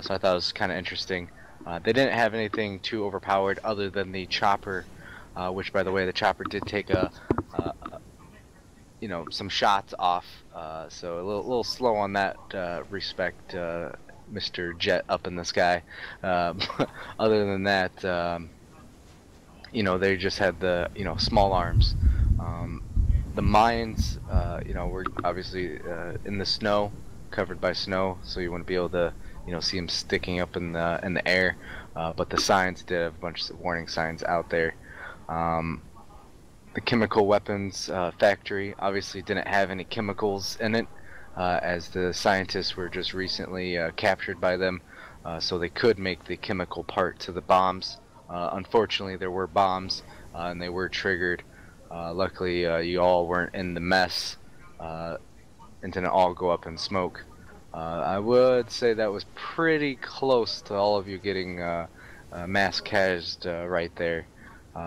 So I thought it was kind of interesting. They didn't have anything too overpowered other than the chopper, which, by the way, the chopper did take you know, some shots off, so a little slow on that respect, Mr. Jet up in the sky. Other than that, you know, they just had the, you know, small arms. The mines, you know, were obviously in the snow, covered by snow, so you wouldn't be able to, you know, see them sticking up in the air. But the signs did have a bunch of warning signs out there. The chemical weapons factory obviously didn't have any chemicals in it, as the scientists were just recently captured by them, so they could make the chemical part to the bombs. Unfortunately, there were bombs, and they were triggered. Luckily, you all weren't in the mess and didn't all go up in smoke. I would say that was pretty close to all of you getting mass cashed right there.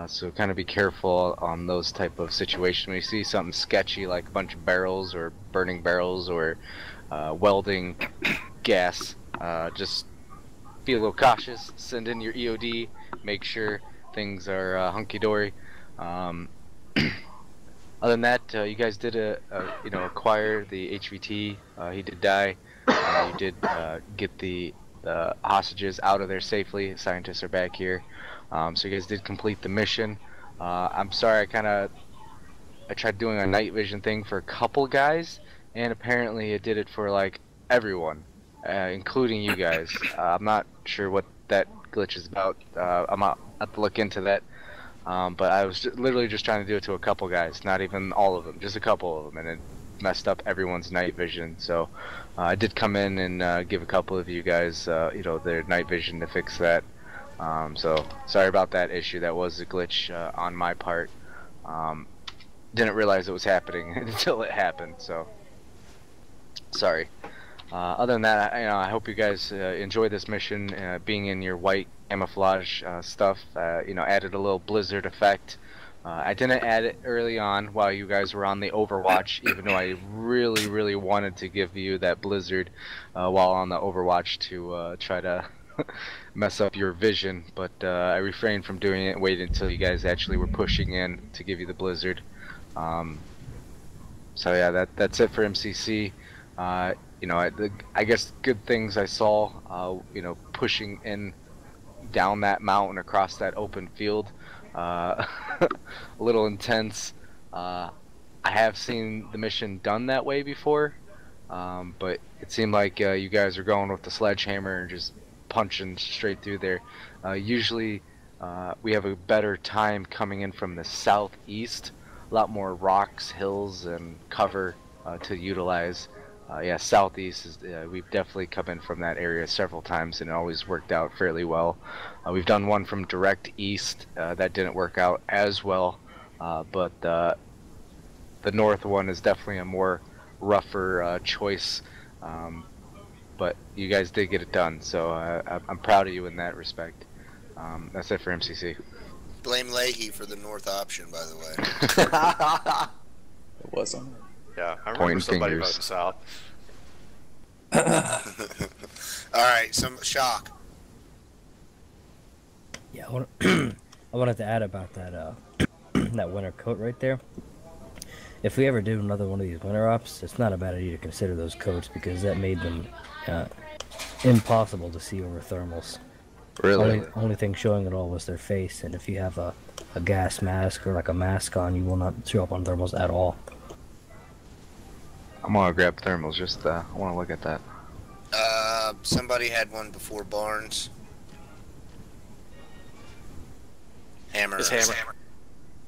So kind of be careful on those type of situations. When you see something sketchy like a bunch of barrels or burning barrels or welding gas, just be a little cautious. Send in your EOD. Make sure things are hunky-dory. Other than that, you guys did you know, acquire the HVT. He did die. You did get the hostages out of there safely. Scientists are back here. So you guys did complete the mission. I'm sorry, I tried doing a night vision thing for a couple guys, and apparently it did it for like everyone, including you guys. I'm not sure what that glitch is about. I'm gonna have to look into that. But I was literally just trying to do it to a couple guys, not even all of them, just a couple of them, and it messed up everyone's night vision. So I did come in and give a couple of you guys, you know, their night vision to fix that. So sorry about that issue. That was a glitch on my part. Didn't realize it was happening until it happened. So sorry. Other than that, you know, I hope you guys enjoy this mission. Being in your white camouflage stuff, you know, added a little blizzard effect. I didn't add it early on while you guys were on the Overwatch, even though I really, really wanted to give you that blizzard while on the Overwatch to try to mess up your vision, but I refrained from doing it and waited until you guys actually were pushing in to give you the blizzard. So yeah, that's it for MCC. You know, I guess good things I saw, you know, pushing in down that mountain across that open field, a little intense. I have seen the mission done that way before, but it seemed like you guys are going with the sledgehammer and just punching straight through there. Usually we have a better time coming in from the southeast, a lot more rocks, hills, and cover to utilize. Yeah, southeast is we've definitely come in from that area several times and it always worked out fairly well. We've done one from direct east that didn't work out as well, but the north one is definitely a more rougher choice. But you guys did get it done, so I'm proud of you in that respect. That's it for MCC.
Blame Leahy for the north option, by the way.
It wasn't.
Yeah, I remember
Pointing
somebody
fingers.
voting south.
Alright, some shock.
Yeah, I wanted to add about that that winter coat right there. If we ever do another one of these winter ops, it's not a bad idea to consider those coats because that made them impossible to see over thermals.
Really?
Only thing showing at all was their face, and if you have a gas mask or like a mask on, you will not show up on thermals at all.
I'm gonna grab thermals. Just I want to look at that.
Somebody had one before Barnes. Hammer.
It's Hammer.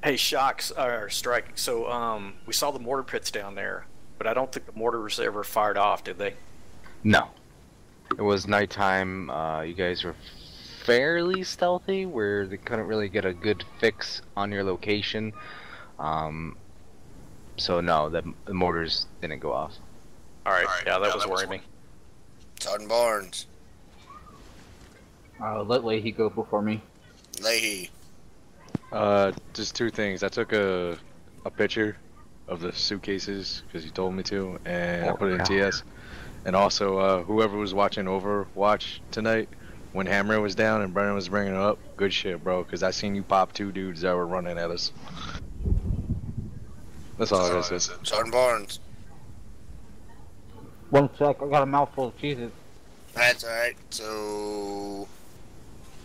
Hey, Shocks, or Strike, so, we saw the mortar pits down there, but I don't think the mortars ever fired off, did they?
No. It was nighttime. You guys were fairly stealthy, where they couldn't really get a good fix on your location. So no, the mortars didn't go off.
Alright, yeah, that was worrying me.
Sergeant Barnes.
Let Leahy go before me.
Leahy.
Just two things. I took a picture of the suitcases because you told me to, and I put it in TS. And also, whoever was watching Overwatch tonight, when Hammer was down and Brennan was bringing it up, good shit, bro. Because I seen you pop 2 dudes that were running at us. That's all I gotta say.
Sergeant Barnes.
1 sec, I got a mouthful of cheeses.
That's alright. So,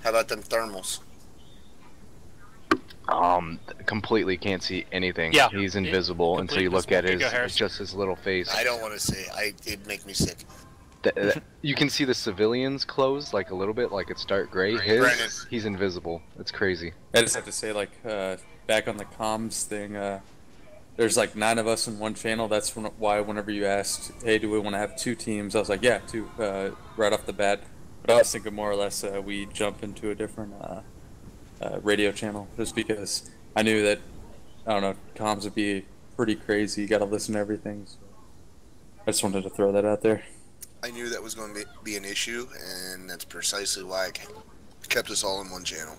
how about them thermals?
Completely can't see anything.
Yeah.
He's invisible until you look at just his little face.
I don't want to say. It'd make me sick.
You can see the civilians close like a little bit, like it's dark gray. He's invisible. It's crazy.
I just have to say, like, back on the comms thing, there's like 9 of us in one channel. That's why whenever you asked, hey, do we want to have 2 teams? I was like, yeah, 2, right off the bat. But I was thinking more or less we jump into a different radio channel, just because I knew that, I don't know, comms would be pretty crazy. You got to listen to everything. So I just wanted to throw that out there.
I knew that was going to be an issue, and that's precisely why I kept us all in one channel.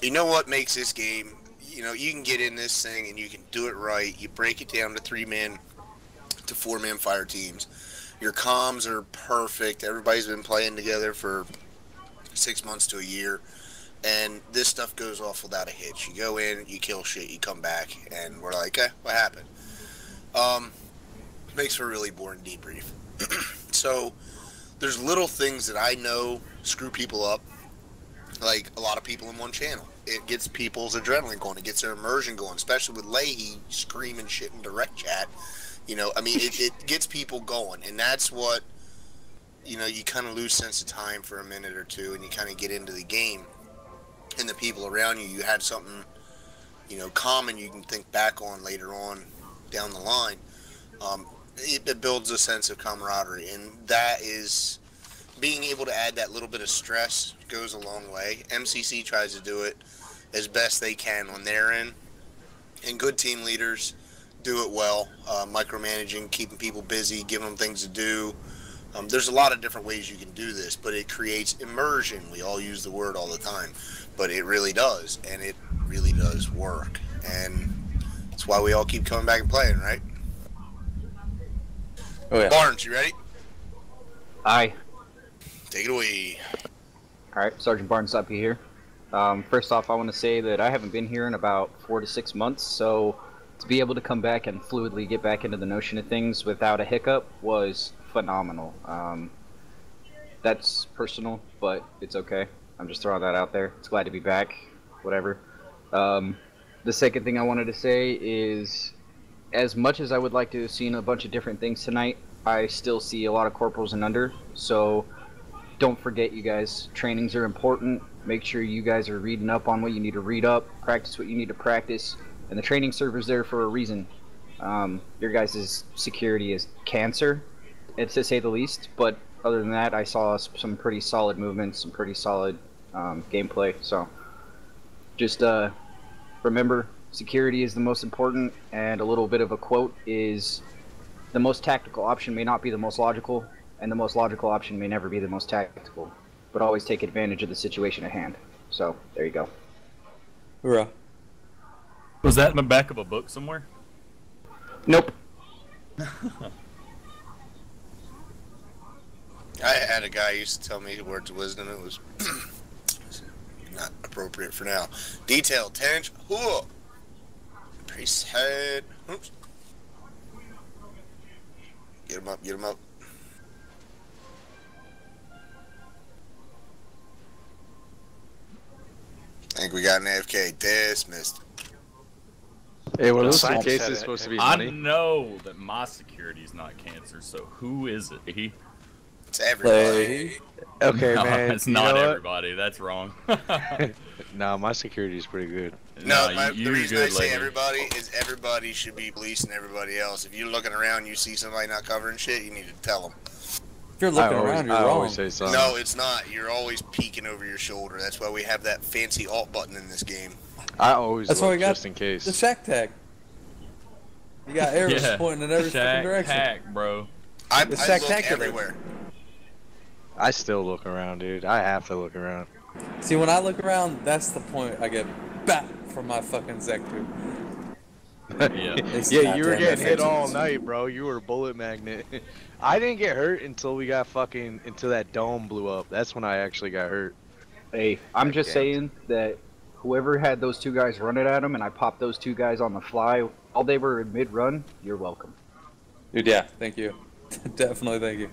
You know what makes this game, you know, you can get in this thing and you can do it right. You break it down to 3-man to 4-man fire teams. Your comms are perfect. Everybody's been playing together for 6 months to a year, and this stuff goes off without a hitch. You go in, you kill shit, you come back, and we're like, what happened? Makes for a really boring debrief. So there's little things that I know screw people up, like a lot of people in one channel. It gets people's adrenaline going, it gets their immersion going, especially with Leahy screaming shit in direct chat. You know, I mean, it gets people going, and that's what, you know, you kind of lose sense of time for a minute or two, and you kind of get into the game, and the people around you have something, you know, common you can think back on later on down the line. It builds a sense of camaraderie, and that is, being able to add that little bit of stress goes a long way. MCC tries to do it as best they can on their end, and good team leaders do it well, micromanaging, keeping people busy, giving them things to do. There's a lot of different ways you can do this, but it creates immersion. We all use the word all the time, but it really does, and it really does work, and that's why we all keep coming back and playing, right?
Oh, yeah.
Barnes, you ready?
Aye.
Take it away.
Alright, Sergeant Barnes up here. First off, I want to say that I haven't been here in about 4 to 6 months, so to be able to come back and fluidly get back into the notion of things without a hiccup was phenomenal. That's personal, but it's okay. I'm just throwing that out there. It's glad to be back, whatever. The second thing I wanted to say is, as much as I would like to have seen a bunch of different things tonight, I still see a lot of corporals and under, so don't forget, you guys, trainings are important. Make sure you guys are reading up on what you need to read up, practice what you need to practice, and the training server's there for a reason. Your guys' security is cancer, it's to say the least, but other than that, I saw some pretty solid movements, some pretty solid gameplay, so just remember, security is the most important, and a little bit of a quote is, the most tactical option may not be the most logical, and the most logical option may never be the most tactical, but always take advantage of the situation at hand. So, there you go.
Hoorah.
Was that in the back of a book somewhere?
Nope.
I had a guy who used to tell me words of wisdom. It was not appropriate for now. Detail, tension, whoa. Priest head. Oops. Get him up, get him up. I think we got an AFK. Dismissed.
Hey, were those
Scientist
suitcases
said it.
supposed to be
I
honey?
know that my security is not cancer, so who is it? He?
It's everybody.
Okay,
No,
man.
it's
you
not
know what?
everybody. That's wrong.
No, my security is pretty good.
No,
No,
the
you're
reason
good,
I say
lady.
everybody is everybody should be policing everybody else. If you're looking around and you see somebody not covering shit, you need to tell them.
If you're looking around, you're
I
wrong.
always say something.
No, it's not. You're always peeking over your shoulder. That's why we have that fancy alt button in this game.
I always
That's why
look
we got
just in case.
the shack tag. You got arrows pointing in every fucking direction.
Hack, bro.
I
The
look
Shack-tacular.
everywhere.
I still look around, dude. I have to look around.
See, when I look around, that's the point I get back from my fucking Zector.
Yeah, you were getting hit all night, bro. You were a bullet magnet. I didn't get hurt until we got fucking until that dome blew up. That's when I actually got hurt.
Hey, I'm just saying that whoever had those two guys running at him, and I popped those two guys on the fly while they were in mid-run, you're welcome.
Dude, yeah, thank you. Definitely thank you.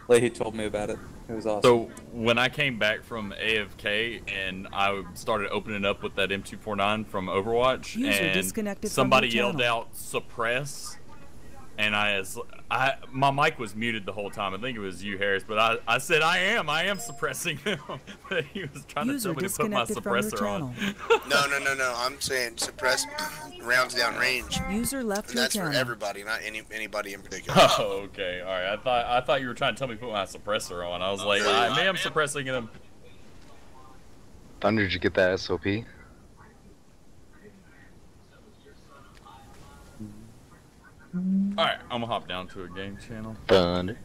Leahy told me about it. It was awesome.
So when I came back from AFK and I started opening up with that M249 from Overwatch,
User
and
disconnected from
somebody
your
yelled
channel.
out "suppress," and my mic was muted the whole time. I think it was you, Harris, but I said I am suppressing him. But he was trying
User
to tell me to put my
disconnected from your
suppressor
channel.
on.
No. I'm saying suppress rounds down range.
User left
And
your
that's for
channel.
everybody, not anybody in particular.
Oh, okay, all right. I thought you were trying to tell me to put my suppressor on. I was like, I am suppressing him.
Thunder, did you get that SOP?
Alright, I'm gonna hop down to a game channel.
Thunder.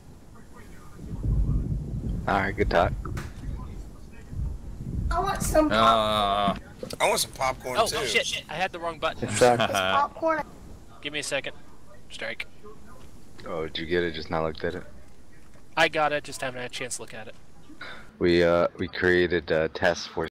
Alright, good talk.
I want some
I want some popcorn
Oh,
too.
shit, I had the wrong button.
It's okay.
It's popcorn. Give me a second. Strike.
Oh, did you get it? Just not looked at it?
I got it, just haven't had a chance to look at it.
We created Task Force